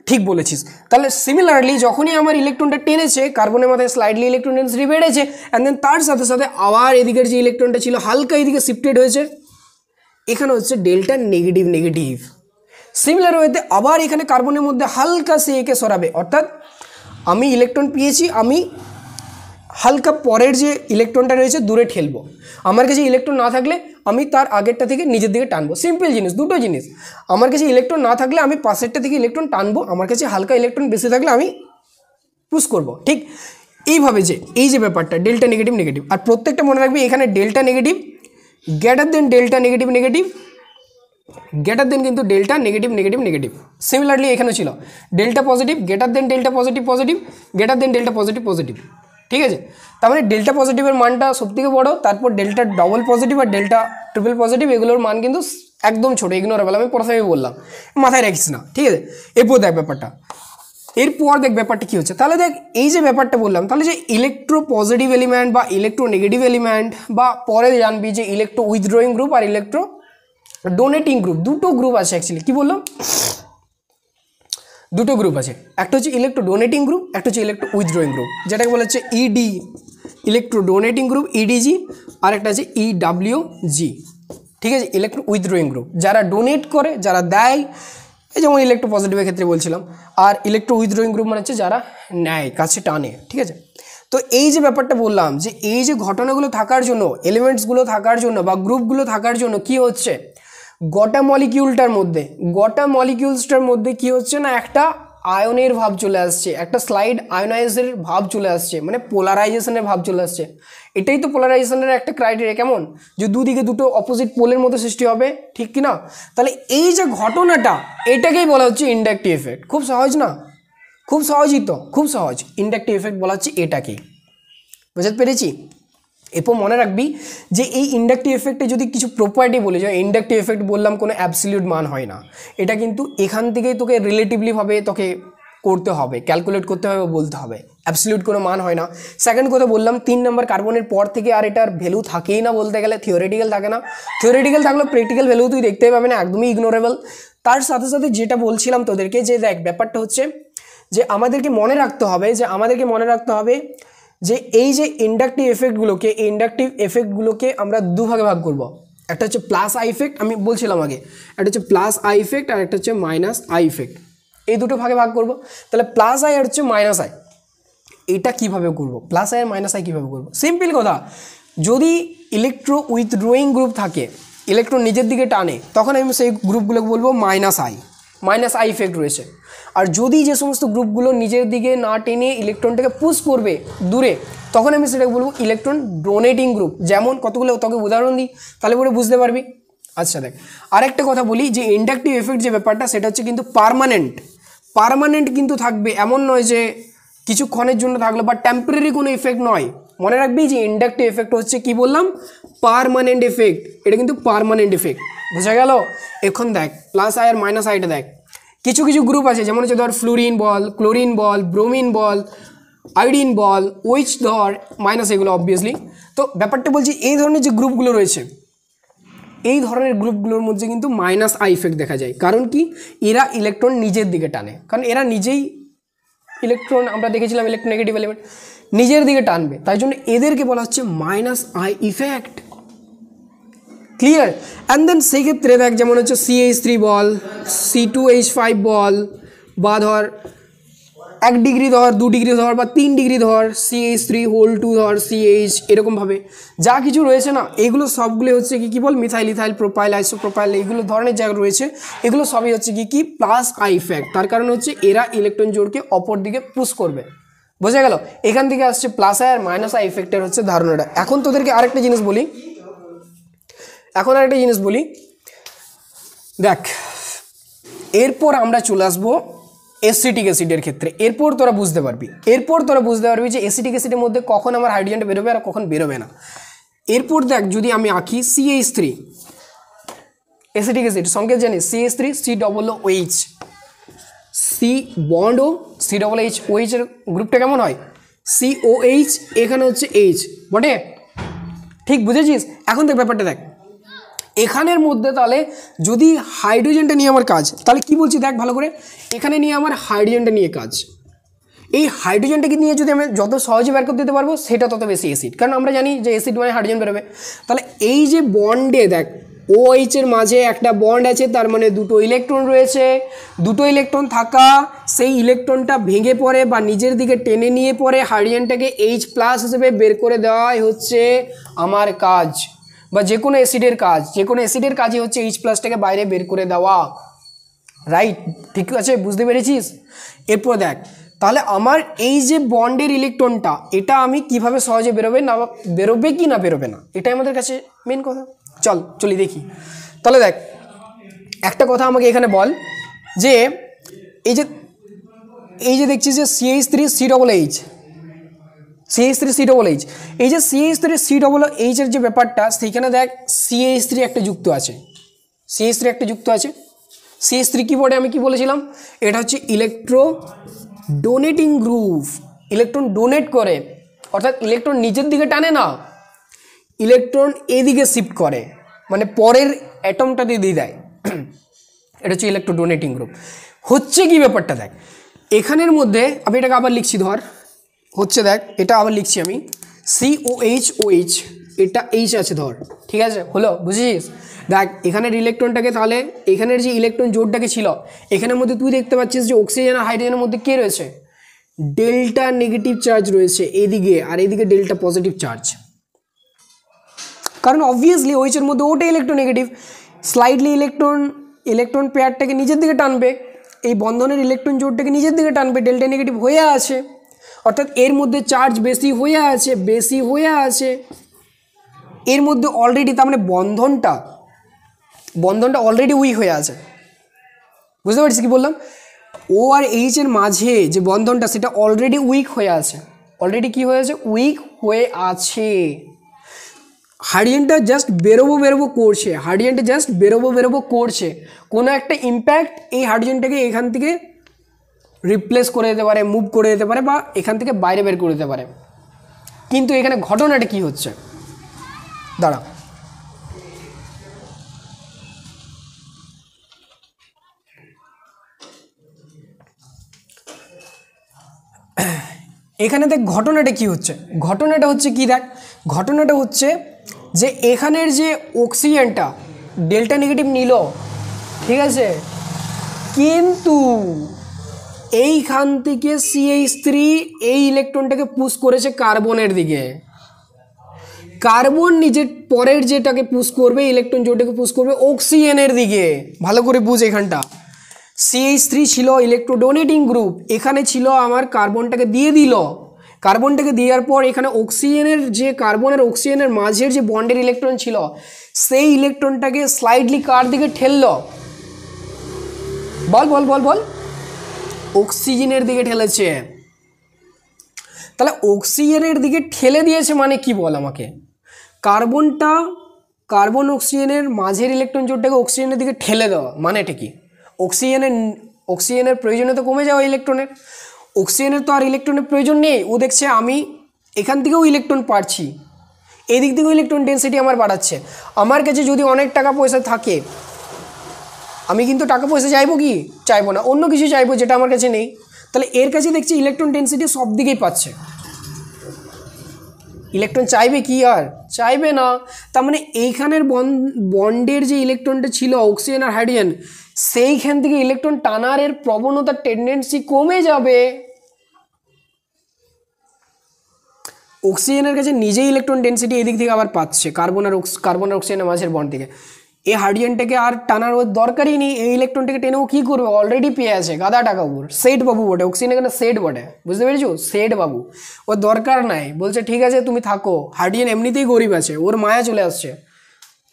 Speaker 1: ঠিক বলেছিস। তাহলে সিমিলারলি যখনই আমার ইলেকট্রনটা টেনেছে, কার্বনের মাথায় স্লাইডলি ইলেকট্রন ডেন্সিটি বেড়েছে, অ্যান্ড দেন তার সাথে সাথে আবার এদিকের যে ইলেকট্রনটা ছিল হালকা এদিকে শিফটেড হয়েছে, এখানে হচ্ছে ডেল্টা নেগেটিভ। সিমিলার ওয়েতে আবার এখানে কার্বনের মধ্যে হালকা সে একে সরাবে, অর্থাৎ আমি ইলেকট্রন পেয়েছি, আমি হালকা পরের যে ইলেকট্রনটা রয়েছে দূরে ঠেলবো, আমার কাছে ইলেকট্রন না থাকলে আমি তার আগেরটা থেকে নিজের দিকে টানবো, সিম্পল জিনিস, দুটো জিনিস, আমার কাছে ইলেকট্রন না থাকলে আমি পাশেরটা থেকে ইলেকট্রন টানবো, আমার কাছে হালকা ইলেকট্রন বেশি থাকলে আমি পুশ করব, ঠিক এইভাবে যে এই যে ব্যাপারটা ডেল্টা নেগেটিভ, আর প্রত্যেকটা মনে রাখবি এখানে delta negative greater than delta negative greater than কিন্তু ডেল্টা নেগেটিভ। সিমিলারলি এখানেও ছিল delta positive greater than delta positive greater than delta positive, ঠিক আছে? তার মানে ডেল্টা পজিটিভের মানটা সবথেকে বড়, তারপর ডেল্টা ডবল পজিটিভ আর ডেল্টা ট্রিপল পজিটিভ, এগুলোর মান কিন্তু একদম ছোটো, ইগনোরেবল, আমি প্রথমেই বললাম, মাথায় রাখিস না, ঠিক আছে? এরপর দেখ ব্যাপারটা কী হচ্ছে, তাহলে দেখ এই যে ব্যাপারটা বললাম, তাহলে যে ইলেকট্রো পজিটিভ এলিমেন্ট বা ইলেকট্রো নেগেটিভ এলিমেন্ট, বা পরে জানবি যে ইলেকট্রো উইথড্রয়িং গ্রুপ আর ইলেকট্রো ডোনেটিং গ্রুপ, দুটো গ্রুপ আছে অ্যাকচুয়ালি, কি বললাম, দুটো গ্রুপ আছে, একটা হচ্ছে ইলেকট্রো ডোনেটিং গ্রুপ, একটা হচ্ছে ইলেকট্রো উইথড্রয়িং গ্রুপ, যেটাকে বলা হচ্ছে ইডি ইলেকট্রো ডোনেটিং গ্রুপ ইডিজি, আর একটা আছে ইডাব্লিউজি, ঠিক আছে? ইলেকট্রো উইথড্রয়িং গ্রুপ, যারা ডোনেট করে, যারা দেয়, এই যেমন ইলেকট্রো পজিটিভের ক্ষেত্রে বলছিলাম, আর ইলেকট্রো উইথড্রয়িং গ্রুপ মানে হচ্ছে যারা নেয়, কাছে টানে, ঠিক আছে? তো এই যে ব্যাপারটা বললাম যে এই যে ঘটনাগুলো থাকার জন্য, এলিমেন্টসগুলো থাকার জন্য বা গ্রুপগুলো থাকার জন্য কি হচ্ছে, গোটা মলিকিউলসটার মধ্যে কি হচ্ছে না, একটা আয়নের ভাব চলে আসছে, একটা স্লাইড আয়নাইজের ভাব চলে আসছে, মানে পোলারাইজেশনের ভাব চলে আসছে। এটাই তো পোলারাইজেশনের একটা ক্রাইটেরিয়া, কেমন, যে দুদিকে দুটো অপোজিট পোলের মতো সৃষ্টি হবে, ঠিক কি না? তাহলে এই যে ঘটনাটা, এটাকেই বলা হচ্ছে ইন্ডাকটিভ এফেক্ট। খুব সহজ না? খুব সহজই তো, খুব সহজ। ইন্ডাকটিভ এফেক্ট বলা হচ্ছে এটাকেই, বুঝতে পেরেছি? এরপর মনে রাখবি যে এই ইন্ডাকটিভ এফেক্টে যদি কিছু প্রপার্টি বলে যে ইন্ডাকটিভ এফেক্ট বললাম কোনো অ্যাবসলিউট মান হয় না, এটা কিন্তু এখান থেকেই তোকে রিলেটিভলিভাবে তোকে করতে হবে, ক্যালকুলেট করতে হবে, বলতে হবে, অ্যাবসলিউট কোনো মান হয় না। সেকেন্ড কথা বললাম 3 নম্বর কার্বনের পর থেকে আর এটার ভ্যালু থাকেই না, বলতে গেলে থিওরিটিক্যাল থাকে না, থিওরিটিক্যাল থাকলেও প্র্যাকটিক্যাল ভ্যালু তুই দেখতেই পাবে না, একদমই ইগনোরেবল। তার সাথে সাথে যেটা বলছিলাম তোদেরকে যে দেখ ব্যাপারটা হচ্ছে যে আমাদেরকে মনে রাখতে হবে যে এই যে ইন্ডাকটিভ এফেক্টগুলোকে আমরা দুভাগে ভাগ করব। একটা হচ্ছে প্লাস আই ইফেক্ট, আমি বলছিলাম আগে, একটা হচ্ছে প্লাস আই ইফেক্ট আর একটা হচ্ছে মাইনাস আই ইফেক্ট, এই দুটো ভাগে ভাগ করব। তাহলে প্লাস আই আর হচ্ছে মাইনাস আই, এটা কীভাবে করবো, প্লাস আই আর মাইনাস আই কীভাবে করবো? সিম্পল কথা, যদি ইলেকট্রো উইথড্রয়িং গ্রুপ থাকে, ইলেকট্রন নিজের দিকে টানে, তখন আমি সেই গ্রুপগুলোকে বলবো মাইনাস আই ইফেক্ট রয়েছে। আর যদি যে সমস্ত গ্রুপগুলো নিজের দিকে না টেনে ইলেকট্রনটাকে পুশ করবে দূরে, তখন আমি সেটাকে বলবো ইলেকট্রন ডোনেটিং গ্রুপ। যেমন কতগুলো তোকে উদাহরণ দিই, তাহলে পরে বুঝতে পারবি। আচ্ছা দেখ, আরেকটা কথা বলি যে ইন্ডাকটিভ এফেক্ট যে ব্যাপারটা সেটা হচ্ছে কিন্তু পার্মানেন্ট কিন্তু থাকবে, এমন নয় যে কিছুক্ষণের জন্য থাকলো বা টেম্পোরারি কোনো ইফেক্ট নয়। মনে রাখবি যে ইন্ডাকটিভ এফেক্ট হচ্ছে কি বললাম, পার্মানেন্ট এফেক্ট, এটা কিন্তু পার্মানেন্ট এফেক্ট, বোঝা গেল? এখন দেখ প্লাস আই আর মাইনাস আইটা দেখ, কিছু গ্রুপ আছে যেমন হচ্ছে ধর ফ্লোরিন বল, ক্লোরিন বল, ব্রোমিন বল, আয়োডিন বল, ওইচ ধর মাইনাস, এগুলো অবভিয়াসলি। তো ব্যাপারটা বলছি এই ধরনের যে গ্রুপগুলো রয়েছে, এই ধরনের গ্রুপগুলোর মধ্যে কিন্তু মাইনাস আই ইফেক্ট দেখা যায়। কারণ কি, এরা ইলেকট্রন নিজের দিকে টানে, কারণ এরা নিজেই ইলেকট্রন, আমরা দেখেছিলাম ইলেকট্রোনেগেটিভ এলিমেন্ট নিজের দিকে টানবে, তাই জন্য এদেরকে বলা হচ্ছে minus I effect. Clear? And then সেই ক্ষেত্রে দেখ যেমন হচ্ছে CH3 বল, C2H5 বল, বা ধর 1 ডিগ্রি ধর, 2 ডিগ্রি ধর, বা 3 ডিগ্রি ধর, CH3(2) ধর, CH, এরকমভাবে যা কিছু রয়েছে না, এগুলো সবগুলো হচ্ছে কি বল, মিথাইল, ইথাইল, প্রোপাইল, আইসোপ্রোপাইল, এইগুলো ধরনের যা রয়েছে এগুলো সবই হচ্ছে কি প্লাস আই ইফেক্ট। তার কারণ হচ্ছে এরা ইলেকট্রন জোড়কে অপর দিকে পুশ করবে, বোঝা গেল? এখান থেকে আসছে প্লাস আই আর মাইনাস আই ইফেক্টের হচ্ছে ধারণাটা। এখন তোদেরকে আরেকটা জিনিস বলি, দেখ এরপর আমরা চলে আসবো অ্যাসিটিক অ্যাসিডের ক্ষেত্রে। এরপর তোরা বুঝতে পারবি যে অ্যাসিটিক অ্যাসিডের মধ্যে কখন আমার হাইড্রোজেনটা বেরোবে আর কখন বেরোবে না। এরপর দেখ যদি আমি আঁকি CH3, অ্যাসিটিক অ্যাসিড সংকেত জানি CH3 COOH, C বন্ড ও COOH এর গ্রুপটা কেমন হয়, COH, এখানে হচ্ছে H, বটে? ঠিক বুঝেছিস? এখন দেখ ব্যাপারটা দেখ, এখানের মধ্যে তাহলে যদি হাইড্রোজেনটা নিয়ে আমার কাজ, তাহলে কি বলছি দেখ ভালো করে, এখানে নিয়ে আমার হাইড্রোজেনটা নিয়ে কাজ। এই হাইড্রোজেনটাকে নিয়ে যদি আমি যত সহজে বের করতে দিতে পারবো সেটা তত বেশি অ্যাসিড, কারণ আমরা জানি যে অ্যাসিড মানে হাইড্রোজেন বেরোবে। তাহলে এই যে বন্ডে দেখ OH এর মাঝে একটা বন্ড আছে, তার মানে দুটো ইলেকট্রন রয়েছে, দুটো ইলেকট্রন থাকা সেই ইলেকট্রনটা ভেঙে পড়ে বা নিজের দিকে টেনে নিয়ে পড়ে হাইড্রোজেনটাকে H+ হিসেবে বের করে দেওয়াই হচ্ছে আমার কাজ, বা যে কোনো অ্যাসিডের কাজই হচ্ছে H+টাকে বাইরে বের করে দেওয়া, রাইট? ঠিক আছে, বুঝতে পেরেছিস? এরপর দেখ তাহলে আমার এই যে বন্ডের ইলেকট্রনটা, এটা আমি কিভাবে সহজে বেরোবে কি না বেরোবে না, এটাই আমাদের কাছে মেন কথা। চলি দেখি। তাহলে দেখ একটা কথা আমাকে এখানে বল যে এই যে দেখছিস যে CH3COOH, এই যে CH3COOH এর যে ব্যাপারটা, সেইখানে দেখ CH3 একটা যুক্ত আছে, CH3 কিবোর্ডে আমি কি বলেছিলাম, এটা হচ্ছে electro donating group, electron donate করে, অর্থাৎ ইলেকট্রন নিজের দিকে টানে না, ইলেকট্রন এদিকে শিফট করে, মানে পরের অ্যাটমটা দিয়ে দেয়, এটা হচ্ছে ইলেকট্রো ডোনেটিং গ্রুপ। হচ্ছে কি ব্যাপারটা দেখ, এখানের মধ্যে আমি এটাকে আবার লিখছি, ধর হচ্ছে দেখ এটা আবার লিখছি আমি COOH, এটা H আছে ধর, ঠিক আছে, হলো? বুঝেছিস? দেখ এখানের ইলেকট্রনটাকে, তাহলে এখানের যে ইলেকট্রন জোড়টাকে ছিল, এখানের মধ্যে তুই দেখতে পাচ্ছিস যে অক্সিজেন আর হাইড্রোজেনের মধ্যে কে রয়েছে, ডেল্টা নেগেটিভ চার্জ রয়েছে এদিকে, আর এদিকে ডেল্টা পজিটিভ চার্জ, কারণ অবভিয়াসলি OH এর মধ্যে ওটা ইলেকট্রোনেগেটিভ, স্লাইডলি ইলেকট্রন পেয়ারটাকে নিজের দিকে টানবে, এই বন্ধনের ইলেকট্রন জোড়টাকে নিজের দিকে টানবে, ডেল্টা নেগেটিভ হয়ে আছে, অর্থাৎ এর মধ্যে চার্জ বেশি হয়ে আছে, এর মধ্যে অলরেডি, তার মানে বন্ধনটা অলরেডি উইক হয়ে আছে, বুঝতে পারছিস কি বললাম? ও আর H এর মাঝে যে বন্ধনটা সেটা অলরেডি উইক হয়ে আছে, উইক হয়ে আছে। হাইড্রোজেনটা জাস্ট বেরোবো করছে, হাইড্রোজেনটা জাস্ট বেরোবো করছে, কোনো একটা ইম্প্যাক্ট এই হাইড্রোজেনটাকে এখান থেকে রিপ্লেস করে দিতে পারে, মুভ করে দিতে পারে, বা এখান থেকে বাইরে বের করে দিতে পারে। কিন্তু এখানে ঘটনাটা কি হচ্ছে, দাঁড়া, এখানে দেখ ঘটনাটা কি হচ্ছে, ঘটনাটা হচ্ছে কি, দেখ ঘটনাটা হচ্ছে যে এখানের যে অক্সিজেনটা ডেল্টা নেগেটিভ নিল, ঠিক আছে, কিন্তু এইখান থেকে CH3 এই ইলেকট্রনটাকে পুশ করেছে কার্বনের দিকে, কার্বন নিজের পরের যেটাকে পুশ করবে, ইলেকট্রন যেটাকে পুশ করবে অক্সিজেনের দিকে। ভালো করে বুঝ, এখানটা CH3 ছিল ইলেকট্রোডোনেটিং গ্রুপ, এখানে ছিল আমার কার্বনটাকে দিয়ে দিল, কার্বনটাকে দেওয়ার পর এখানে অক্সিজেনের যে কার্বনের অক্সিজেনের মাঝের যে বন্ডের ইলেকট্রন ছিল, সেই ইলেকট্রনটাকে স্লাইডলি কার দিকে ঠেলল, বল বল বল বল, অক্সিজেনের দিকে ঠেলেছে। তাহলে অক্সিজেনের দিকে ঠেলে দিয়েছে মানে কি বল আমাকে, কার্বনটা, কার্বন অক্সিজেনের মাঝের ইলেকট্রন জোটটাকে অক্সিজেনের দিকে ঠেলে দেওয়া মানেটা কি, অক্সিজেনের প্রয়োজনীয়তা কমে যাওয়া ইলেকট্রনের, অক্সিজেনের তো আর ইলেকট্রনের প্রয়োজন নেই, ও দেখছে আমি এখান থেকেও ইলেকট্রন পাচ্ছি, এদিক থেকেও ইলেকট্রন ডেন্সিটি আমার বাড়াচ্ছে। আমার কাছে যদি অনেক টাকা পয়সা থাকে, আমি কিন্তু টাকা পয়সা চাইবো কি, চাইবো না, অন্য কিছু চাইবো যেটা আমার কাছে নেই। তাহলে এর কাছে দেখছি ইলেকট্রন ডেন্সিটি সব দিকেই পাচ্ছে, ইলেকট্রন চাইবে কি, আর চাইবে না। তার মানে এইখানের বন্ডের যে ইলেকট্রনটা ছিল অক্সিজেন আর হাইড্রোজেন, সেইখান থেকে ইলেকট্রন টানার এর প্রবণতার টেন্ডেন্সি কমে যাবে। অক্সিজেনের কাছে নিজেই ইলেকট্রন ডেন্সিটি এদিক থেকে আবার পাচ্ছে কার্বন আর অক্সিজেনের মাঝের বন্ড থেকে, এই হাইড্রোজেনটাকে আর টানার ওর দরকারই নেই, এই ইলেকট্রনটাকে টেনেও কী করবে, অলরেডি পেয়ে আছে গাদা টাকা উপর, সেট বাবু বটে, অক্সিজেন এখানে সেট বটে, বুঝতে পেরেছো, সেট বাবু, ওর দরকার নাই, বলছে ঠিক আছে তুমি থাকো, হাইড্রোজেন এমনিতেই গরিব আছে, ওর মায়া চলে আসছে,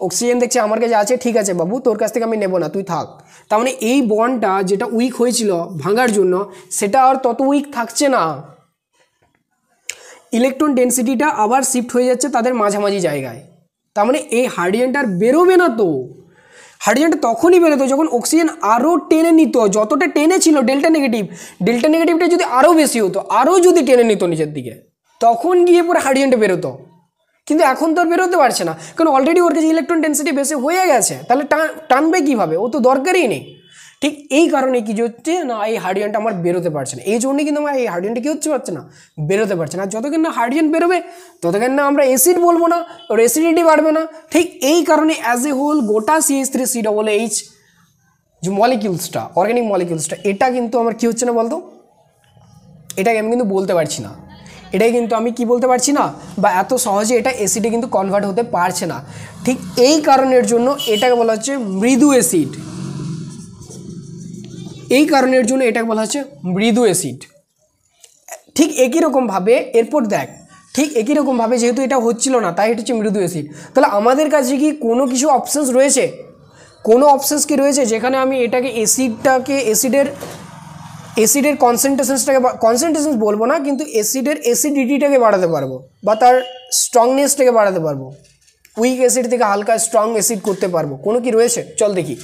Speaker 1: অক্সিজেন দেখছে আমার কাছে আছে, ঠিক আছে বাবু তোর কাছ থেকে আমি নেবো না, তুই থাক। তার মানে এই বন্ডটা যেটা উইক হয়েছিল ভাঙার জন্য, সেটা আর তত উইক থাকছে না, ইলেকট্রন ডেন্সিটিটা আবার শিফট হয়ে যাচ্ছে তাদের মাঝামাঝি জায়গায়। তার মানে এই হাইড্রোজেনটা আর বেরোবে না, তো হাইড্রোজেনটা তখনই বেরোতো যখন অক্সিজেন আরও টেনে নিত, যতটা টেনে ছিল ডেল্টা নেগেটিভটা যদি আরও বেশি হতো, আরও যদি টেনে নিত নিচের দিকে, তখন গিয়ে পরে হাইড্রোজেনটা বেরোতো। কিন্তু এখন তো আর বেরোতে পারছে না, কারণ অলরেডি ওর কাছে ইলেকট্রন ডেন্সিটি বেশি হয়ে গেছে, তাহলে টানবে কীভাবে, ও তো দরকারই নেই। ঠিক এই কারণে কি হচ্ছে না, এই হাইড্রোজেনটা আমার বেরোতে পারছে না, এই জন্যই কিন্তু আমার এই হাইড্রোজেনটা কী হচ্ছে পারছে না, বেরোতে পারছে না। যতক্ষণ না হাইড্রোজেন বেরোবে ততক্ষণ না আমরা অ্যাসিড বলবো না, ওর অ্যাসিডিটি বাড়বে না। ঠিক এই কারণে অ্যাজ এ হোল গোটা CH3COOH যে মলিকিউলসটা, অর্গানিক মলিকিউলসটা, এটা কিন্তু আমার কী হচ্ছে না বলতো, এটাকে আমি কিন্তু বলতে পারছি না, এটাই কিন্তু আমি কি বলতে পারছি না, বা এত সহজে এটা অ্যাসিডে কিন্তু কনভার্ট হতে পারছে না। ঠিক এই কারণের জন্য এটাকে বলা হচ্ছে মৃদু অ্যাসিড, এই কারণের জন্য এটাকে বলা হচ্ছে মৃদু অ্যাসিড। ঠিক একই রকমভাবে এরপর দেখ, ঠিক একই রকমভাবে যেহেতু এটা হচ্ছিল না, তাই এটা হচ্ছে মৃদু অ্যাসিড। তাহলে আমাদের কাছে কি কোনো কিছু অপশানস রয়েছে, কোনো অপশানস কি রয়েছে যেখানে আমি এটাকে অ্যাসিডের কনসেন্ট্রেশন বলবো না, কিন্তু অ্যাসিডের অ্যাসিডিটিটাকে বাড়াতে পারবো, বা তার স্ট্রংনেসটাকে বাড়াতে পারবো, উইক অ্যাসিড থেকে হালকা স্ট্রং অ্যাসিড করতে পারবো, কোনো কি রয়েছে? চল দেখি।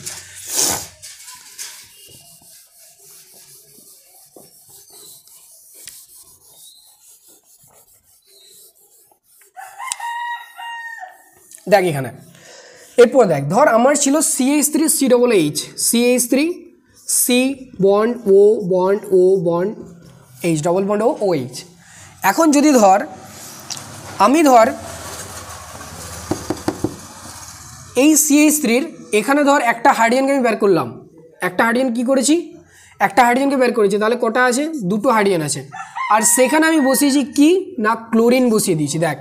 Speaker 1: দেখ এখানে, এরপর দেখ, ধর আমার ছিল CH3COOH, CH3 C bond O bond O bond H, double bond O OH। এখন যদি আমি এই CH3-র এখানে একটা হাইড্রোজেনকে আমি বের করলাম, একটা হাইড্রোজেন কী করেছি, একটা হাইড্রোজেনকে বের করেছি, তাহলে কটা আছে, দুটো হাইড্রোজেন আছে, আর সেখানে আমি বসিয়েছি কি না, ক্লোরিন বসিয়ে দিয়েছি। দেখ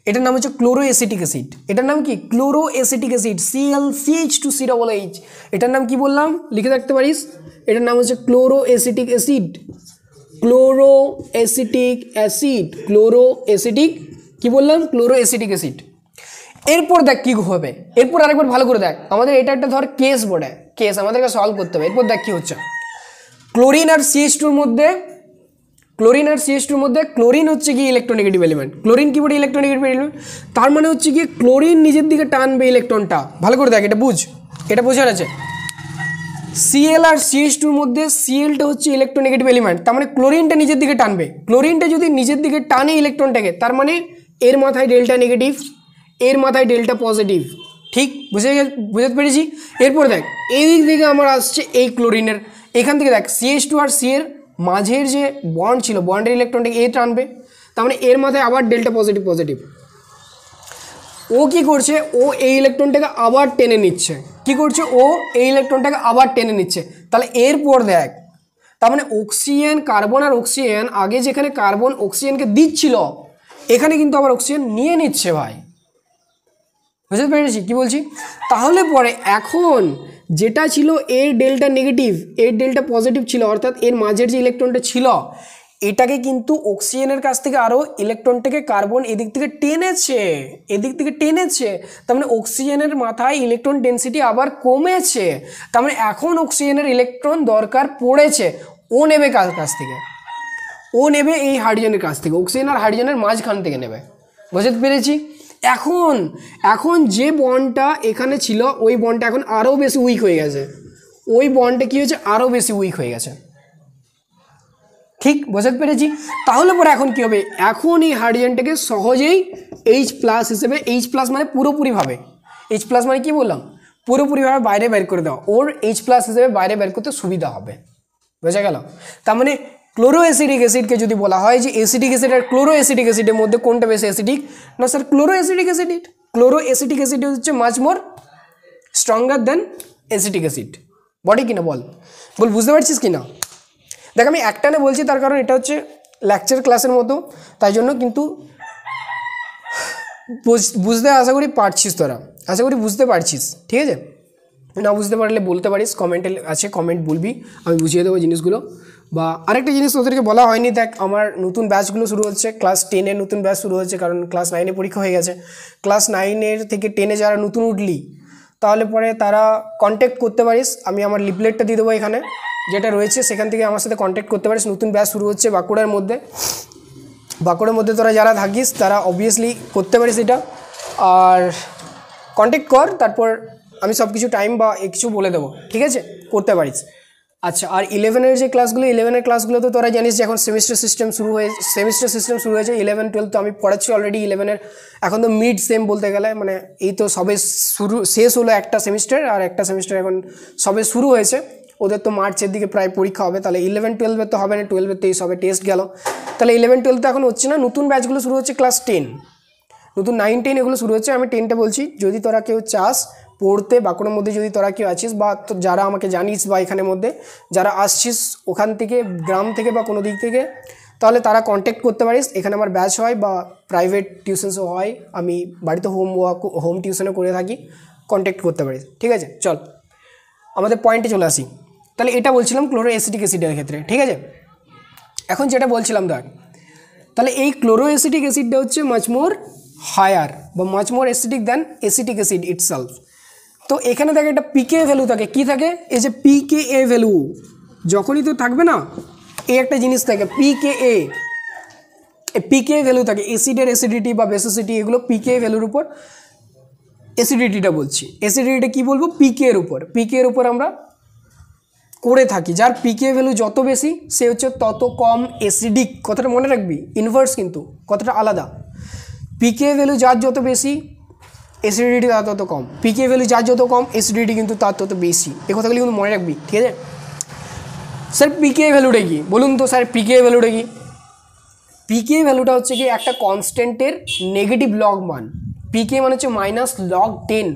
Speaker 1: এটার নাম হচ্ছে ক্লোরো অ্যাসিটিক অ্যাসিড, এটার নাম কি, ক্লোরো অ্যাসিটিক অ্যাসিড, ClCH2COOH। এটার নাম কি বললাম, লিখে রাখতে পারিস, এটার নাম হচ্ছে chloro acetic acid, chloro acetic acid, chloro acetic, কি বললাম, ক্লোরো অ্যাসিটিক অ্যাসিড। এরপর দেখ কী হবে, এরপর আরেকবার ভালো করে দেখ, আমাদের এটা একটা কেস বটে, কেস আমাদেরকে সলভ করতে হবে। এরপর দেখ কী হচ্ছে, ক্লোরিন আর CH2-র মধ্যে ক্লোরিন আর CH2 মধ্যে ক্লোরিন হচ্ছে কি ইলেকট্রোনেগেটিভ এলিমেন্ট। ক্লোরিন কি বলে ইলেকট্রোনেগেটিভ এলিমেন্ট, তার মানে হচ্ছে কি ক্লোরিন নিজের দিকে টানবে ইলেকট্রনটা। ভালো করে দেখ, এটা বুঝ, এটা বোঝার আছে। Cl আর CH2 এর মধ্যে Clটা হচ্ছে ইলেকট্রোনেগেটিভ এলিমেন্ট, তার মানে ক্লোরিনটা নিজের দিকে টানবে। ক্লোরিনটা যদি নিজের দিকে টানে ইলেকট্রনটাকে, তার মানে এর মাথায় ডেল্টা নেগেটিভ, এর মাথায় ডেল্টা পজিটিভ। ঠিক বুঝতে পেরেছি। এরপর দেখ এই দিক থেকে আমার আসছে এই ক্লোরিনের, এখান থেকে দেখ CH2 আর C এর মাঝের যে বন্ড ছিল, বন্ডের ইলেকট্রনটাকে এ টানবে, তার মানে এর মাথায় আবার ডেল্টা পজিটিভ পজিটিভ। ও কি করছে, ও এই ইলেকট্রনটাকে আবার টেনে নিচ্ছে। কি করছে, ও এই ইলেকট্রনটাকে আবার টেনে নিচ্ছে। তাহলে এরপর দেখ, তার মানে অক্সিজেন, কার্বন আর অক্সিজেন, আগে যেখানে কার্বন অক্সিজেনকে দিচ্ছিল, এখানে কিন্তু আবার অক্সিজেন নিয়ে নিচ্ছে ভাই। বুঝতে পেরেছি কি বলছি? তাহলে পরে এখন যেটা ছিল এর ডেল্টা নেগেটিভ, এর ডেল্টা পজিটিভ ছিল, অর্থাৎ এর মাঝের যে ইলেকট্রনটা ছিল, এটাকে কিন্তু অক্সিজেনের কাছ থেকে আরও ইলেকট্রনটাকে কার্বন এদিক থেকে টেনেছে, এদিক থেকে টেনেছে। তার মানে অক্সিজেনের মাথায় ইলেকট্রন ডেন্সিটি আবার কমেছে। তার মানে এখন অক্সিজেনের ইলেকট্রন দরকার পড়েছে, ও নেবে কার কাছ থেকে, ও নেবে এই হাইড্রোজেনের কাছ থেকে, অক্সিজেন আর হাইড্রোজেনের মাঝখান থেকে নেবে। বুঝতে পেরেছি? এখন যে বন্ডটা এখানে ছিল, ওই বন্ডটা এখন আরও বেশি উইক হয়ে গেছে। ওই বন্ডটা কী হয়েছে, আরও বেশি উইক হয়ে গেছে। ঠিক বুঝতে পেরেছি? তাহলে পরে এখন কী হবে, এখন এই হাইড্রোজেনটাকে সহজেই H+ হিসেবে, H+ মানে পুরোপুরিভাবে, H+ মানে কি বললাম, পুরোপুরিভাবে বাইরে বের করে দাও, ওর H+ হিসেবে বাইরে বের করতে সুবিধা হবে। বোঝা গেল? তার মানে ক্লোরো অ্যাসিডিক অ্যাসিডকে যদি বলা হয় যে অ্যাসিডিক অ্যাসিড আর ক্লোরো অ্যাসিডিক অ্যাসিডের মধ্যে কোনটা বেশি অ্যাসিডিক, না sir chloro acidic acid. Chloro acidic acid হচ্ছে much more stronger than acidic acid. বটে কিনা বল, বুঝতে পারছিস কি না? দেখ আমি একটানে বলছি, তার কারণ এটা হচ্ছে লেকচার ক্লাসের মতো, তাই জন্য কিন্তু বুঝতে আশা করি পারছিস, তোরা আশা করি বুঝতে পারছিস। ঠিক আছে, না বুঝতে পারলে বলতে পারিস, কমেন্টে আছে, কমেন্ট বলবি, আমি বুঝিয়ে দেবো জিনিসগুলো। বা আরেকটা জিনিস তোদেরকে বলা হয়নি, দেখ আমার নতুন ব্যাচগুলো শুরু হচ্ছে, ক্লাস 10-এর নতুন ব্যাচ শুরু হচ্ছে, কারণ ক্লাস 9-এ পরীক্ষা হয়ে গেছে। ক্লাস 9-এর থেকে 10-এ যারা নতুন উঠলি, তাহলে পরে তারা কন্ট্যাক্ট করতে পারিস, আমি আমার লিফলেটটা দিয়ে দেবো এখানে যেটা রয়েছে, সেখান থেকে আমার সাথে কন্ট্যাক্ট করতে পারিস। নতুন ব্যাচ শুরু হচ্ছে বাঁকুড়ার মধ্যে, বাঁকুড়ার মধ্যে তোরা যারা থাকিস তারা অবভিয়াসলি করতে পারিস এটা, আর কন্ট্যাক্ট কর, তারপর আমি সব কিছু টাইম বা কিছু বলে দেবো। ঠিক আছে, করতে পারিস। আচ্ছা, আর 11-এর যে ক্লাসগুলো, 11-এর ক্লাসগুলো তো তোরা জানিস যে এখন সেমিস্টার সিস্টেম শুরু হয়েছে। 11-12 তো আমি পড়াচ্ছি অলরেডি। 11-এর এখন তো মিড সেম বলতে গেলে, মানে এই তো সবে শেষ হলো একটা সেমিস্টার, আর একটা সেমিস্টার এখন সবে শুরু হয়েছে। ওদের তো মার্চের দিকে প্রায় পরীক্ষা হবে, তাহলে 11-12-এর তো হবে না, 12-এর তো এই সবে টেস্ট গেল, তাহলে 11-12 তো এখন হচ্ছে না। নতুন ব্যাচগুলো শুরু হচ্ছে ক্লাস 10, নতুন 9-10 এগুলো শুরু হচ্ছে। আমি 10টা বলছি, যদি তোরা কেউ চাস পড়তে, বাঁকুড়ার মধ্যে যদি তোরা কেউ আছিস, বা যারা আমাকে জানিস, বা এখানের মধ্যে যারা আসছিস ওখান থেকে, গ্রাম থেকে বা কোনো দিক থেকে, তাহলে তারা কন্ট্যাক্ট করতে পারিস। এখানে আমার ব্যাচ হয় বা প্রাইভেট টিউশনসও হয়, আমি বাড়িতে হোম টিউশনও করে থাকি, কন্ট্যাক্ট করতে পারিস। ঠিক আছে, চল আমাদের পয়েন্টে চলে আসি। তাহলে এটা বলছিলাম ক্লোরো অ্যাসিডিক অ্যাসিডের ক্ষেত্রে। ঠিক আছে, এখন যেটা বলছিলাম দেখ, তাহলে এই ক্লোরো অ্যাসিডিক অ্যাসিডটা হচ্ছে মাচ মোর হায়ার বা much more acidic than acetic acid itself. তো এখানে দেখে একটা পিকে ভ্যালু থাকে, কি থাকে, এই যে পিকেএ ভ্যালু যখনই তো থাকবে না, এই একটা জিনিস থাকে পিকেএ, পিকে ভ্যালু থাকে, অ্যাসিডের অ্যাসিডিটি বা বেসিসিটি, এগুলো পিকে ভ্যালুর উপর অ্যাসিডিটিটা বলছি। অ্যাসিডিটিটা কি বলবো, পিকে এর উপর আমরা করে থাকি। যার পিকে ভ্যালু যত বেশি সে হচ্ছে তত কম অ্যাসিডিক। কথাটা মনে রাখবি, ইনভার্স কিন্তু কথাটা আলাদা। পিকে ভ্যালু যার যত বেশি, অ্যাসিডিটি তার তত কম। পিকে ভ্যালু যার যত কম, অ্যাসিডিটি কিন্তু তার তত বেশি। এই কথাগুলি কিন্তু মনে রাখবি। ঠিক আছে স্যার, পিকে ভ্যালুটা কি বলুন তো স্যার? পিকে ভ্যালুটা কি? পিকে ভ্যালুটা হচ্ছে কি একটা কনস্ট্যান্টের নেগেটিভ লগ মান। পিকে মানে হচ্ছে -log10,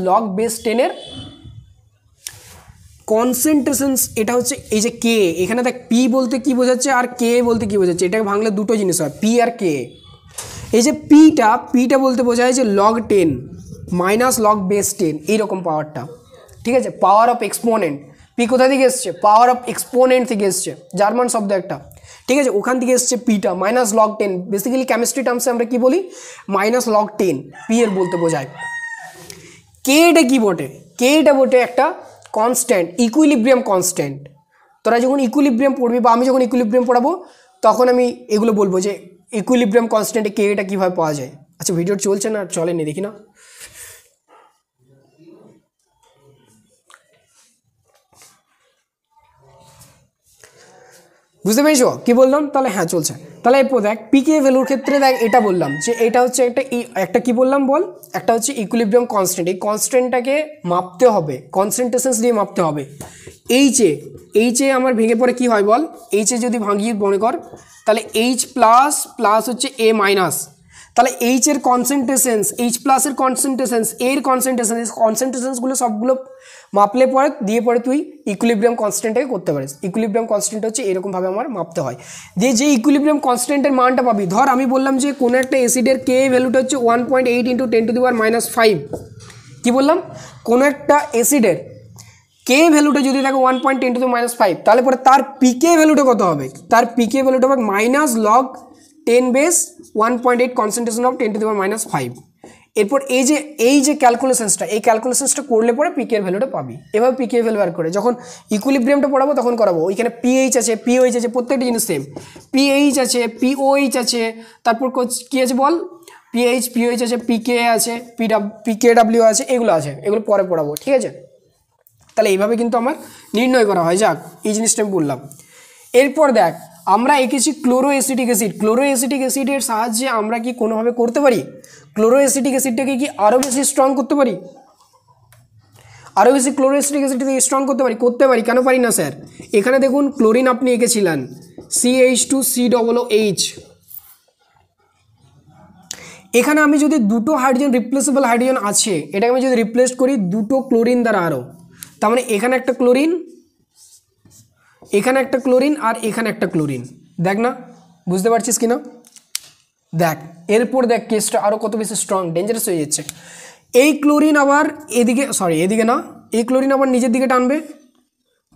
Speaker 1: -log-10 কনসেন্ট্রেশনস। এটা হচ্ছে এই যে কে, এখানে দেখ পি বলতে কি বোঝাচ্ছে আর কে বলতে কি বোঝাচ্ছে, এটাকে ভাঙলে দুটো জিনিস হয়, পি আর কে। এই যে পিটা বলতে বোঝায় যে log10 -log-10 এইরকম পাওয়ারটা। ঠিক আছে, পাওয়ার অফ এক্সপোনেন্ট। পি কোথা থেকে এসছে? পাওয়ার অফ এক্সপোনেন্ট থেকে এসছে, জার্মান শব্দ একটা। ঠিক আছে, ওখান থেকে এসছে পিটা, -log-10। বেসিক্যালি কেমিস্ট্রি টার্মসে আমরা কি বলি, -log-10 পি এর বলতে বোঝায়। কেটা কি বটে? কেটা বটে একটা কনস্ট্যান্ট, ইকুইলিব্রিয়াম কনস্ট্যান্ট। তোরা যখন ইকুইলিব্রিয়াম পড়বি বা আমি যখন ইকুইলিব্রিয়াম পড়াবো তখন আমি এগুলো বলবো যে ইকুইলিব্রিয়াম কনস্ট্যান্টে কে এটা কীভাবে পাওয়া যায়। আচ্ছা ভিডিও চলছে না, চলেনি দেখি না। বুঝতে পেরেছো কি বললাম? তাহলে হ্যাঁ চলছে। তাহলে এরপর দেখ পিকে ভ্যালুর ক্ষেত্রে দেখ এটা বললাম যে এটা হচ্ছে একটা কি বললাম বল, একটা হচ্ছে ইকুইলিব্রিয়াম কনস্ট্যান্ট। এই কনস্ট্যান্টটাকে মাপতে হবে, কনসেন্ট্রেশনস দিয়ে মাপতে হবে। এইচে আমার ভেঙে পড়ে কি হয় বল, এইচে যদি ভাঙিয়ে মনে কর তাহলে এইচ প্লাস প্লাস হচ্ছে এ মাইনাস, তাহলে এইচ এর কনসেন্ট্রেশনস, এইচ প্লাসের কনসেন্ট্রেশনস, এর কনসেন্ট্রেশন, এই কনসেন্ট্রেশনসগুলো সবগুলো মাপলে পরে দিয়ে পরে তুই ইকুইলিব্রিয়াম কনস্ট্যান্টটাকে করতে পারিস। ইকুইলিব্রিয়াম কনস্ট্যান্ট হচ্ছে এরকমভাবে আমার মাপতে হয়। দিয়ে যে ইকুইলিব্রিয়াম কনস্ট্যান্টের মানটা পাবি, ধর আমি বললাম যে কোনো একটা অ্যাসিডের কে ভ্যালুটা হচ্ছে 1.8 × 10⁻⁵। কী বললাম? কোনো একটা অ্যাসিডের কে ভ্যালুটা যদি থাকে 1.10⁻⁵, তাহলে পরে তার পিকে ভ্যালুটা কত হবে? তার পিকে ভ্যালুটা হবে -log10⁻1.8 কনসেন্ট্রেশন অফ 10⁻⁵। এরপর এই যে ক্যালকুলেশনসটা, এই ক্যালকুলেশনসটা করলে পরে পিকের ভ্যালুটা পাবি। এভাবে পিকে ভ্যালু বার করে যখন ইকুইলিব্রিয়ামটা পড়াবো তখন করাবো। ওইখানে পিএইচ আছে, পিওএইচ আছে, প্রত্যেকটা জিনিস সেম। পিএইচ আছে, পিওএইচ আছে, তারপর কী আছে বল, পিওএইচ আছে, পিকে আছে, পিকেডাব্লিউ আছে, এগুলো আছে, এগুলো পরে পড়াবো, ঠিক আছে? তাহলে এইভাবে কিন্তু আমার নির্ণয় করা হয়। যাক এই জিনিসটা আমি বললাম। এরপর দেখ আমরা এঁকেছি ক্লোরোঅ্যাসিটিক অ্যাসিড। ক্লোরোঅ্যাসিটিক অ্যাসিডের সাহায্যে আমরা কি কোনোভাবে করতে পারি, ক্লোরোঅ্যাসিটিক অ্যাসিডটাকে কি আরও বেশি স্ট্রং করতে পারি? আরও বেশি ক্লোরোঅ্যাসিটিক অ্যাসিডটাকে স্ট্রং করতে পারি? করতে পারি। কেন পারি না স্যার? এখানে দেখুন ক্লোরিন আপনি এঁকেছিলেন CH2COOH। এখানে আমি যদি দুটো হাইড্রোজেন, রিপ্লেসেবল হাইড্রোজেন আছে, এটাকে আমি যদি রিপ্লেস করি দুটো ক্লোরিন দ্বারা আরও, তার মানে এখানে একটা ক্লোরিন, এখানে একটা ক্লোরিন, আর এখানে একটা ক্লোরিন। দেখ না, বুঝতে পারছিস কি না? দেখ এরপর দেখ কেসটা আরও কত বেশি স্ট্রং, ডেঞ্জারাস হয়ে যাচ্ছে। এই ক্লোরিন আবার এদিকে, সরি এদিকে না, এই ক্লোরিন আবার নিজের দিকে টানবে,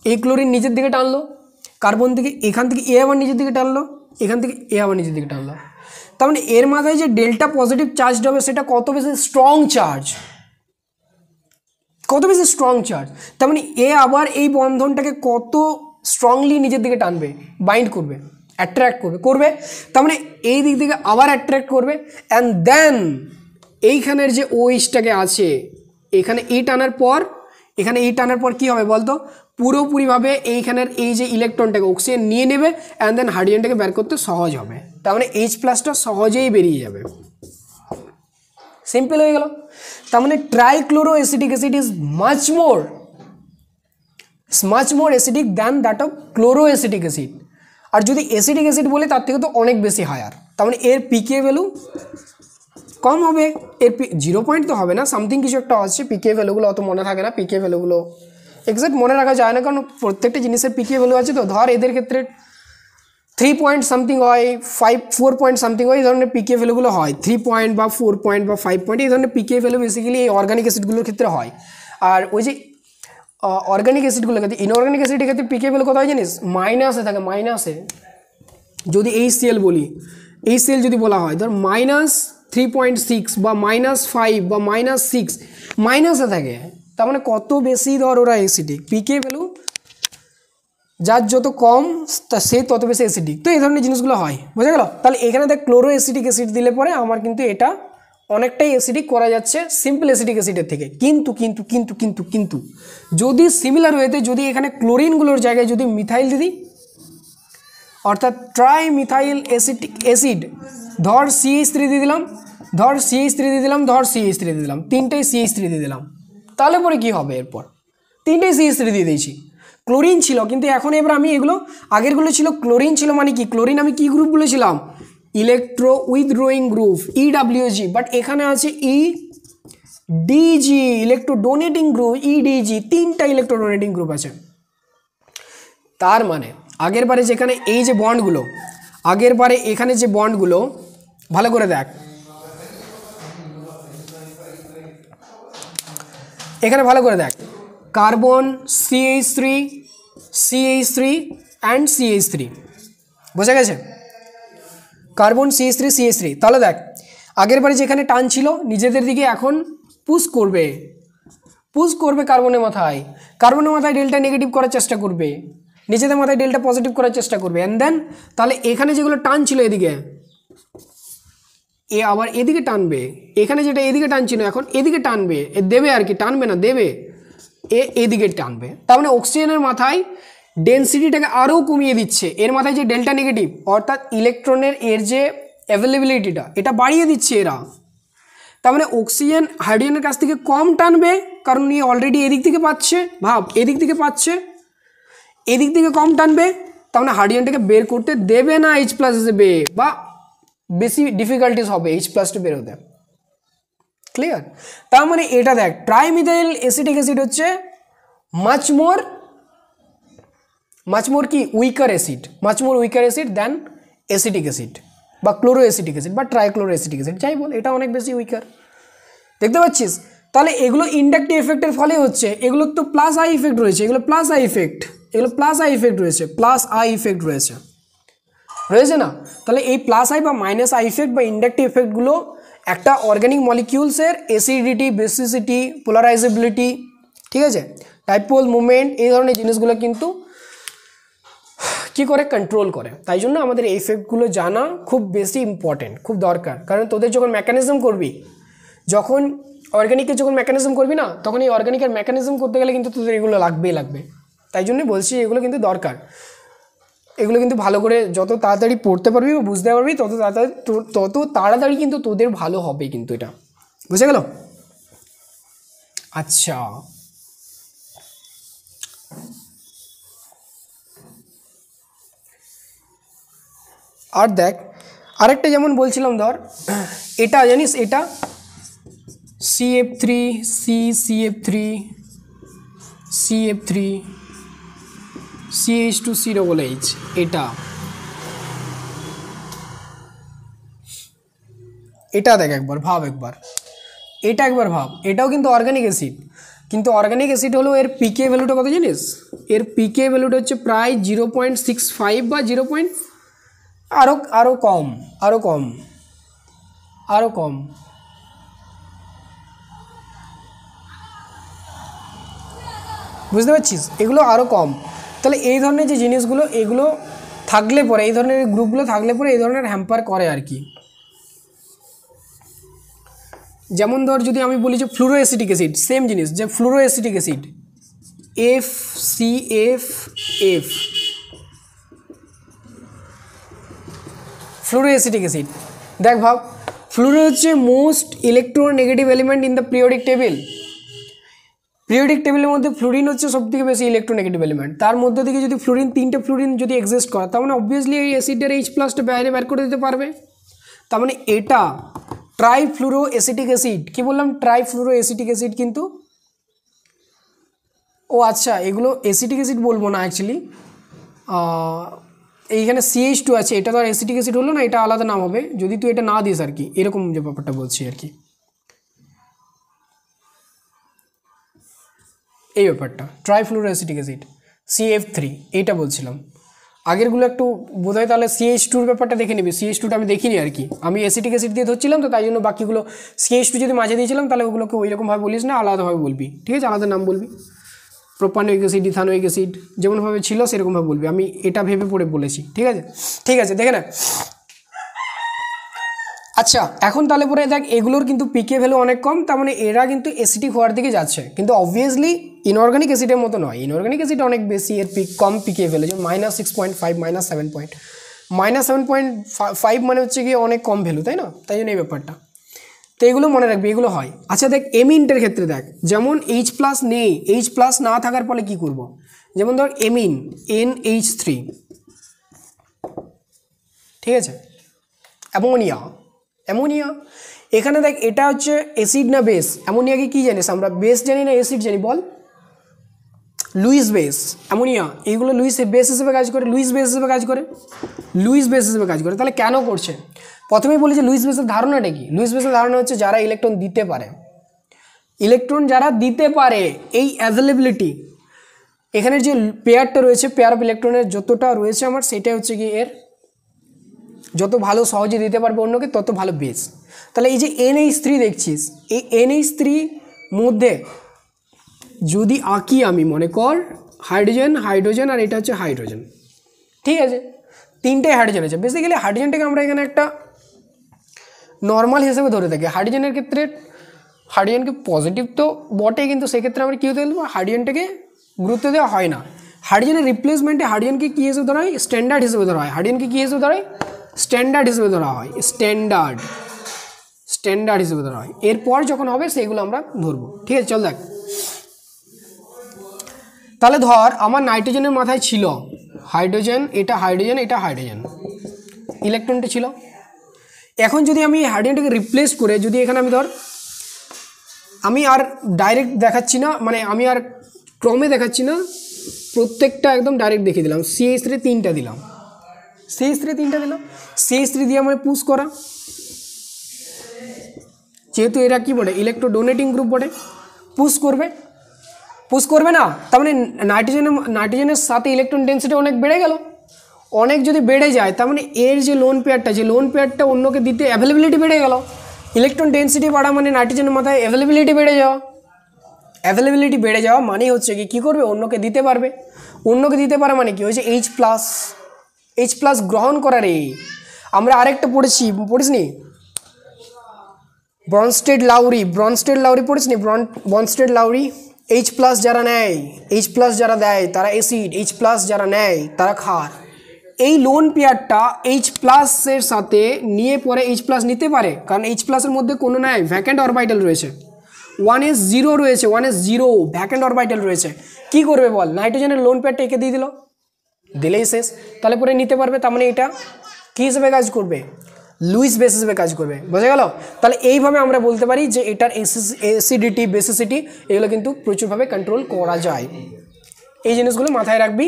Speaker 1: এই ক্লোরিন নিজের দিকে টানলো কার্বন থেকে, এখান থেকে এ আবার নিজের দিকে টানলো, এখান থেকে এ আবার নিজের দিকে টানলো। তার মানে এর মাথায় যে ডেল্টা পজিটিভ চার্জ হবে সেটা কত বেশি স্ট্রং চার্জ, কত বেশি স্ট্রং চার্জ। তার মানে এ আবার এই বন্ধনটাকে কত স্ট্রংলি নিজের দিকে টানবে, বাইন্ড করবে, অ্যাট্রাক্ট করবে। তার মানে এই দিক থেকে আবার অ্যাট্রাক্ট করবে, অ্যান্ড দেন এইখানের যে ওইচটাকে আছে এখানে এই টানার পর, এখানে এই টানার পর কী হবে বলতো, পুরোপুরিভাবে এইখানের এই যে ইলেকট্রনটাকে অক্সিজেন নিয়ে নেবে, অ্যান্ড দেন হাইড্রোজেনটাকে বের করতে সহজ হবে। তার মানে H+ সহজেই বেরিয়ে যাবে, সিম্পল হয়ে গেল। তার মানে trichloroacetic acid is much more acidic than that of chloroacetic acid. আর যদি অ্যাসিডিক অ্যাসিড বলে তার থেকে তো অনেক বেশি হায়ার। তার মানে এর পিকে ভ্যালু কম হবে, এর 0 পয়েন্ট তো হবে না, সামথিং কিছু একটা আছে। পিকে ভ্যালুগুলো অত মনে থাকে না, পিকে ভ্যালুগুলো এক্সাক্ট মনে রাখা যায় না, কারণ প্রত্যেকটা জিনিসের পিকে ভ্যালু আছে। তো ধর এদের ক্ষেত্রে 3 পয়েন্ট সামথিং হয়, 4 পয়েন্ট সামথিং হয়, এই ধরনের পিকে ভ্যালুগুলো হয়। 3 পয়েন্ট বা 4 পয়েন্ট বা 5 পয়েন্ট এই ধরনের পিকে ভ্যালু বেসিক্যালি এই অর্গানিক অ্যাসিডগুলোর ক্ষেত্রে হয়। আর ওই যে অর্গানিক অ্যাসিডগুলোর ক্ষেত্রে, ইনঅর্গানিক অ্যাসিডের ক্ষেত্রে পিকে ভ্যালু কত হয় জানিস? মাইনাসে থাকে, মাইনাসে। যদি HCl বলি, HCl যদি বলা হয় ধর -3.6 বা -5 বা -6, মাইনাসে থাকে। তার মানে কত বেশি ধর ওরা অ্যাসিডিক, পিকে ভ্যালু যার যত কম সে তত বেশি অ্যাসিডিক। তো এই ধরনের জিনিসগুলো হয়, বোঝা গেল? তাহলে এখানে দেখ ক্লোরোঅ্যাসিটিক অ্যাসিড দিলে পরে আমার কিন্তু এটা অনেকটাই অ্যাসিডিক করা যাচ্ছে সিম্পল অ্যাসিডিক অ্যাসিডের থেকে। কিন্তু যদি সিমিলার ওয়েতে যদি এখানে ক্লোরিনগুলোর জায়গায় যদি মিথাইল দিই, অর্থাৎ ট্রাইমিথাইল অ্যাসিড, ধর CH3 দিয়ে দিলাম, ধর CH3 দিয়ে দিলাম, ধর CH3 দিয়ে দিলাম, তিনটেই CH3 দিয়ে দিলাম, তাহলে পরে কী হবে? এরপর তিনটেই CH3 দিয়ে দিয়েছি, ক্লোরিন ছিল কিন্তু এখন এবার আমি এগুলো, আগেরগুলো ছিল ক্লোরিন ছিল মানে কি, ক্লোরিন আমি কি গ্রুপ বলেছিলাম? Electro withdrawing group, EWG, but এখানে আছে EDG, electro donating group, EDG, তিনটা ইলেকট্রো ডোনেটিং গ্রুপ আছে। তার মানে আগের বারে যেখানে এই যে বন্ডগুলো, আগের বারে এখানে যে বন্ডগুলো ভালো করে দেখ, এখানে ভালো করে দেখ, কার্বন CH3 অ্যান্ড CH3, বোঝা গেছে? কার্বন CH3 তাহলে দেখ আগের বারে যেখানে টান ছিল নিজেদের দিকে, এখন পুশ করবে কার্বনের মাথায় ডেল্টা নেগেটিভ করার চেষ্টা করবে। নিজেদের মাথায় ডেল্টা পজিটিভ করার চেষ্টা করবে। অ্যান্ড দেন তাহলে এখানে যেগুলো টান ছিল এদিকে, এ আবার এদিকে টানবে, এখানে যেটা এদিকে টানছিল এখন এদিকে টানবে, এ দেবে আর কি, টানবে না দেবে, এদিকে টানবে। তার মানে অক্সিজেনের মাথায় ডেন্সিটিটাকে আরও কমিয়ে দিচ্ছে, এর মাথায় যে ডেল্টা নেগেটিভ অর্থাৎ ইলেকট্রনের এর যে অ্যাভেলেবিলিটিটা এটা বাড়িয়ে দিচ্ছে এরা। তার মানে অক্সিজেন হাইড্রোজেনের কাছ থেকে কম টানবে, কারণ নিয়ে অলরেডি এদিক থেকে পাচ্ছে, ভাব এদিক থেকে পাচ্ছে, এদিক থেকে কম টানবে, তার মানে হাইড্রোজেনটাকে বের করতে দেবে না H+ হিসেবে, বা বেশি ডিফিকাল্টিস হবে H+ বের হতে। ক্লিয়ার? তার মানে এটা দেখ, ট্রাইমিথাইল অ্যাসিটিক অ্যাসিড হচ্ছে মাচ মোর কি weaker acid, much more weaker acid than acetic acid বা ক্লোরো অ্যাসিটিক অ্যাসিড বা ট্রাইক্লোরো অ্যাসিটিক অ্যাসিড, যাই বল, এটা অনেক বেশি উইকার। দেখতে পাচ্ছিস? তাহলে এগুলো ইন্ডাকটিভ এফেক্টের ফলে হচ্ছে, এগুলো তো প্লাস আই ইফেক্ট রয়েছে, এগুলো প্লাস আই ইফেক্ট, এগুলো প্লাস আই ইফেক্ট রয়েছে, প্লাস আই ইফেক্ট রয়েছে না? তাহলে এই প্লাস আই বা মাইনাস আই ইফেক্ট বা ইন্ডাকটিভ এফেক্টগুলো একটা অর্গানিক মলিকিউলসের অ্যাসিডিটি, বেসিসিটি, পোলারাইজেবিলিটি, ঠিক আছে, ডাইপোল মুভমেন্ট, এই ধরনের জিনিসগুলো কিন্তু কি করে কন্ট্রোল করে। তাই জন্য আমাদের এই ইফেক্টগুলো জানা খুব বেশি ইম্পর্টেন্ট, খুব দরকার। কারণ তোদের যখন মেকানিজম করবি, যখন অর্গানিকের যখন মেকানিজম করবি না, তখন এই অর্গানিকের মেকানিজম করতে গেলে কিন্তু তোদের এগুলো লাগবে। তাই জন্য বলছি এগুলো কিন্তু দরকার, এগুলো কিন্তু ভালো করে যত তাড়াতাড়ি পড়তে পারবি বা বুঝতে পারবি তত তাড়াতাড়ি কিন্তু তোদের ভালো হবে কিন্তু, এটা বুঝে গেল? আচ্ছা, আর দেখ আরেকটা যেমন বলছিলাম, ধর এটা জানিস, এটা CF3 CF3 CF3 CH2COOH, এটা দেখ একবার ভাব, এটা একবার ভাব, এটাও কিন্তু অর্গানিক অ্যাসিড, কিন্তু অর্গানিক অ্যাসিড হলো এর পিকে ভ্যালুটা কত জানিস? এর পিকে ভ্যালুটা হচ্ছে প্রায় 0.65 বা 0. আরও কম। বুঝতে পারছিস? এগুলো আরও কম। তাহলে এই ধরনের যে জিনিসগুলো, এগুলো থাকলে পরে, এই ধরনের গ্রুপগুলো থাকলে পরে এই ধরনের হ্যাম্পার করে আর কি। যেমন ধর যদি আমি বলি যে ফ্লুরো অ্যাসিটিক অ্যাসিড, সেম জিনিস, যে fluoro acetic acid FCFF, fluoro acetic acid, দেখ ভাব, ফ্লুরো হচ্ছে most electronegative element in the periodic table. Periodic টেবিলের মধ্যে ফ্লুরিন হচ্ছে সবথেকে বেশি ইলেকট্রোনেগেটিভ এলিমেন্ট। তার মধ্যে থেকে যদি তিনটে ফ্লুরিন যদি এক্সিস্ট করে, তার মানে অবভিয়াসলি এই অ্যাসিডের H+টা বাইরে বের করে দিতে পারবে। তার মানে এটা ট্রাইফ্লুরো অ্যাসিটিক অ্যাসিড। কি বললাম? ট্রাইফ্লুরো অ্যাসিটিক অ্যাসিড। কিন্তু ও আচ্ছা, এগুলো অ্যাসিটিক অ্যাসিড বলবো না অ্যাকচুয়ালি, এইখানে CH2 আছে, এটা তো আর অ্যাসিটিক অ্যাসিড হলো না, এটা আলাদা নাম হবে যদি তুই এটা না দিস আর কি, এরকম যে ব্যাপারটা বলছি আর কি, এই ব্যাপারটা ট্রাইফ্লুরো অ্যাসিটিক অ্যাসিড CF3, এইটা বলছিলাম। আগেরগুলো একটু বোধহয় তাহলে CH2-র ব্যাপারটা দেখে নিবি। CH2টা আমি দেখিনি আর কি, আমি অ্যাসিটিক অ্যাসিড দিয়ে ধরছিলাম, তো তাই জন্য বাকিগুলো CH2 যদি মাঝে দিয়েছিলাম, তাহলে ওগুলোকে ওইরকমভাবে বলিস না, আলাদাভাবে বলবি, ঠিক আছে? আলাদা নাম বলবি, প্রোপানোইক অ্যাসিড, ইথানোইক অ্যাসিড, যেমনভাবে ছিল সেরকমভাবে বলবি। আমি এটা ভেবে পড়ে বলেছি, ঠিক আছে, দেখে না। আচ্ছা, এখন তাহলে পরে দেখ, এগুলোর কিন্তু পিকে ভ্যালু অনেক কম, তার মানে এরা কিন্তু অ্যাসিডিক হওয়ার দিকে যাচ্ছে, কিন্তু অবভিয়াসলি ইনঅর্গানিক অ্যাসিডের মতো নয়। ইনঅর্গানিক অ্যাসিড অনেক বেশি, এর কম পিকে ভ্যালু, যেমন -6.5, -7.5 মানে হচ্ছে গিয়ে অনেক কম ভ্যালু, তাই না? তাই জন্য এই ব্যাপারটা, তো এগুলো মনে রাখবি, এগুলো হয়। আচ্ছা দেখ, এমিনটার ক্ষেত্রে দেখ, যেমন H+ নেই, H+ না থাকার ফলে কি করব? যেমন ধর এমিন NH3, ঠিক আছে, অ্যামোনিয়া, এখানে দেখ এটা হচ্ছে অ্যাসিড না বেস? অ্যামোনিয়াকে কি জানিস আমরা? বেস জানি না অ্যাসিড জানি? বল। Lewis base. অ্যামোনিয়া এইগুলো লুইস বেস হিসেবে কাজ করে, লুইস বেস হিসেবে কাজ করে। তাহলে কেন করছে? প্রথমেই বলি যে লুইস বেসের ধারণাটা কি? লুইস বেসের ধারণা হচ্ছে যারা ইলেকট্রন দিতে পারে, এই অ্যাভেলেবিলিটি, এখানের যে পেয়ারটা রয়েছে, পেয়ার অফ ইলেকট্রনের যতটা রয়েছে আমার, সেটা হচ্ছে কি এর যত ভালো সহজে দিতে পারবে অন্যকে, তত ভালো বেস। তাহলে এই যে NH3 দেখছিস, এই NH3 মধ্যে যদি আঁকি আমি, মনে কর হাইড্রোজেন, হাইড্রোজেন আর এটা হচ্ছে হাইড্রোজেন। ঠিক আছে, তিনটে হাইড্রোজেন আছে। বেসিক্যালি হাইড্রোজেনটাকে আমরা এখানে একটা নর্মাল হিসেবে ধরে থাকি। হাইড্রোজেনের ক্ষেত্রে হাইড্রোজেনকে পজিটিভ তো বটে, কিন্তু সেক্ষেত্রে আমরা কী হতে বলবো, হাইড্রোজেনটাকে গুরুত্ব দেওয়া হয় না। হাইড্রোজেনের রিপ্লেসমেন্টে হাইড্রোজেনকে কী হিসেবে ধরা হয়, স্ট্যান্ডার্ড হিসেবে ধরা হয়। হাইড্রোজেনকে কী হিসেবে ধরা হয়, স্ট্যান্ডার্ড হিসেবে ধরা হয়, স্ট্যান্ডার্ড হিসেবে ধরা হয়। এরপর যখন হবে সেইগুলো আমরা ধরবো। ঠিক আছে, চল দেখ। তাহলে ধর আমার নাইট্রোজেনের মাথায় ছিল হাইড্রোজেন, এটা হাইড্রোজেন, এটা হাইড্রোজেন, ইলেকট্রনটা ছিল। এখন যদি আমি হাইড্রোজেনটাকে রিপ্লেস করে যদি এখানে আমি ধর, আমি আর ডাইরেক্ট দেখাচ্ছি না, মানে আমি আর ক্রমে দেখাচ্ছি না, প্রত্যেকটা একদম ডাইরেক্ট দেখিয়ে দিলাম। CH3 3টা দিলাম, CH3 3টা দিলাম, CH3 দিয়ে আমার পুশ করা, যেহেতু এরা কী বলে ইলেকট্রো ডোনেটিং গ্রুপ বটে, পুশ করবে না। তার মানে নাইট্রোজেনের সাথে ইলেকট্রন ডেন্সিটি অনেক বেড়ে গেল। অনেক যদি বেড়ে যায় তার মানে এর যে লোন পেয়ারটা অন্যকে দিতে অ্যাভেলেবিলিটি বেড়ে গেল। ইলেকট্রন ডেন্সিটি বাড়া মানে নাইট্রোজেনের মাথায় অ্যাভেলেবিলিটি বেড়ে যাওয়া মানেই হচ্ছে কী করবে, অন্যকে দিতে পারবে। অন্যকে দিতে পারা মানে কি হয়েছে, H+ গ্রহণ করা রে। আমরা আরেকটা পড়িস নি, ব্রনস্টেড লাউরি পড়িস নি, ব্রনস্টেড লাউরি। H+ যারা নেয়, H+ যারা দেয় তারা অ্যাসিড, H+ যারা নেয় তারা ক্ষার। এই লোন পেয়ারটা H+ এর সাথে নিয়ে পরে H+ নিতে পারে, কারণ H+ এর মধ্যে কোনো নাই, ভ্যাকেন্ট অরবিটাল রয়েছে, 1s0 রয়েছে, 1s0 ভ্যাকেন্ট অরবিটাল রয়েছে। কি করবে বল, নাইট্রোজেনের লোন পেয়ারটা একে দিয়ে দিলেই শেষ। তাহলে পরে নিতে পারবে, তার মানে এটা কী হিসেবে কাজ করবে, লুইস বেস হিসেবে কাজ করবে। বোঝা গেল? তাহলে এইভাবে আমরা বলতে পারি যে এটার অ্যাসিডিটি, বেসিসিটি এগুলো কিন্তু প্রচুরভাবে কন্ট্রোল করা যায়। এই জিনিসগুলো মাথায় রাখবি।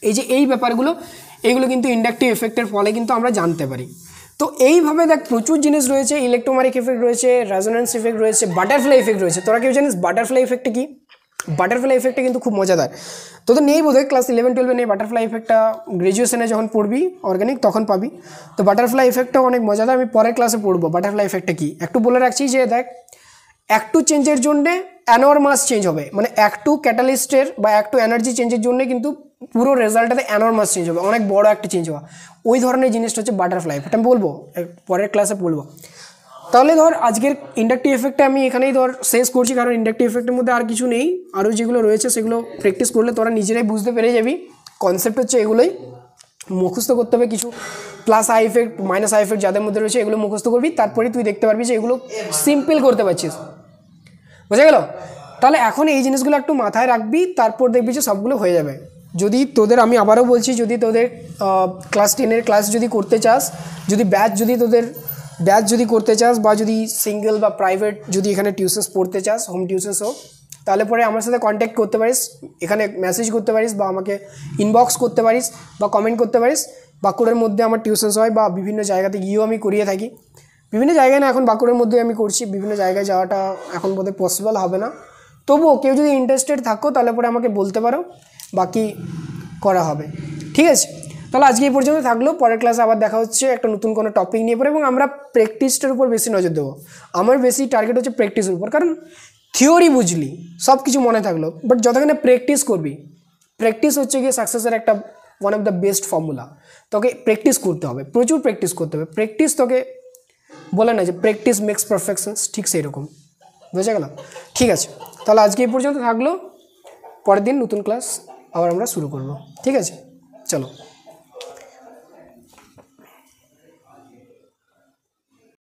Speaker 1: এই যে এই ব্যাপারগুলো, এইগুলো কিন্তু ইন্ডাকটিভ এফেক্টের ফলে কিন্তু আমরা জানতে পারি। তো এইভাবে দেখ প্রচুর জিনিস রয়েছে, ইলেকট্রোম্যাগনেটিক এফেক্ট রয়েছে, রেজোন্যান্স এফেক্ট রয়েছে, বাটারফ্লাই এফেক্ট রয়েছে। তোরা কেউ জানিস বাটারফ্লাই এফেক্টটা কি? বাটারফ্লাই এফেক্টটা কিন্তু খুব মজাদার। তোদের নেই বোধহয়, ক্লাস 11-12 নেই বাটারফ্লাই এফেক্টটা, গ্র্যাজুয়েশনে যখন পড়বি অর্গানিক তখন পাবি। তো বাটারফ্লাই এফেক্টটা অনেক মজাদার, আমি পরের ক্লাসে পড়বো বাটারফ্লাই এফেক্টটা কি। একটু বলে রাখছি যে দেখ, একটু চেঞ্জের জন্যে অ্যানরমাস চেঞ্জ হবে, মানে একটু ক্যাটালিস্টের বা একটু এনার্জি চেঞ্জের জন্য কিন্তু পুরো রেজাল্টটাতে অ্যানরমাস চেঞ্জ হবে, অনেক বড় একটা চেঞ্জ হওয়া। ওই ধরনের জিনিসটা হচ্ছে বাটারফ্লাই এফেক্ট, আমি বলবো পরের ক্লাসে বলবো। তাহলে ধর আজকের ইন্ডাকটিভ এফেক্টটা আমি এখানেই ধর শেষ করছি, কারণ ইন্ডাকটিভ এফেক্টের মধ্যে আর কিছু নেই, আরও যেগুলো রয়েছে সেগুলো প্র্যাকটিস করলে তোরা নিজেরাই বুঝতে পেরে যাবি। কনসেপ্ট হচ্ছে এগুলোই মুখস্থ করতে হবে, কিছু plus I effect, minus I effect যাদের মধ্যে রয়েছে এগুলো মুখস্থ করবি, তারপরে তুই দেখতে পারবি যে এগুলো সিম্পল করতে পারছিস। বুঝা গেল? তাহলে এখন এই জিনিসগুলো একটু মাথায় রাখবি, তারপর দেখবি যে সবগুলো হয়ে যাবে। যদি তোদের, আমি আবারও বলছি, যদি তোদের ক্লাস 10-এর ক্লাস যদি করতে চাস, যদি ব্যাচ যদি করতে চাস, বা যদি সিঙ্গেল বা প্রাইভেট যদি এখানে টিউশনস পড়তে চাস, হোম টিউশনস হোক, তাহলে পরে আমার সাথে কন্ট্যাক্ট করতে পারিস, এখানে মেসেজ করতে পারিস, বা আমাকে ইনবক্স করতে পারিস, বা কমেন্ট করতে পারিস। বাঁকুড়ের মধ্যে আমার টিউশনস হয়, বা বিভিন্ন জায়গাতে গিয়েও আমি করিয়ে থাকি। বিভিন্ন জায়গায় না, এখন বাঁকুড়ের মধ্যে আমি করছি, বিভিন্ন জায়গায় যাওয়াটা এখন বোধহয় পসিবল হবে না। তবুও কেউ যদি ইন্টারেস্টেড থাকো তাহলে পরে আমাকে বলতে পারো, বাকি করা হবে। ঠিক আছে, তাহলে আজকে এই পর্যন্ত থাকলো। পরের ক্লাসে আবার দেখা হচ্ছে একটা নতুন কোনো টপিক নিয়ে পরে, এবং আমরা প্র্যাকটিসটার উপর বেশি নজর দেবো। আমার বেশি টার্গেট হচ্ছে প্র্যাকটিসের উপর, কারণ থিওরি বুঝলি সব কিছু মনে থাকলো, বাট যতক্ষণে প্র্যাকটিস করবি, প্র্যাকটিস হচ্ছে গিয়ে সাকসেসের একটা one of the best formula. তোকে প্র্যাকটিস করতে হবে, প্রচুর প্র্যাকটিস করতে হবে। প্র্যাকটিস তোকে বলে না যে প্র্যাকটিস মেক্স পারফেকশন, ঠিক সেই রকম। বুঝা গেল? ঠিক আছে, তাহলে আজকে এই পর্যন্ত থাকলো। পরের দিন নতুন ক্লাস আবার আমরা শুরু করব। ঠিক আছে, চলো।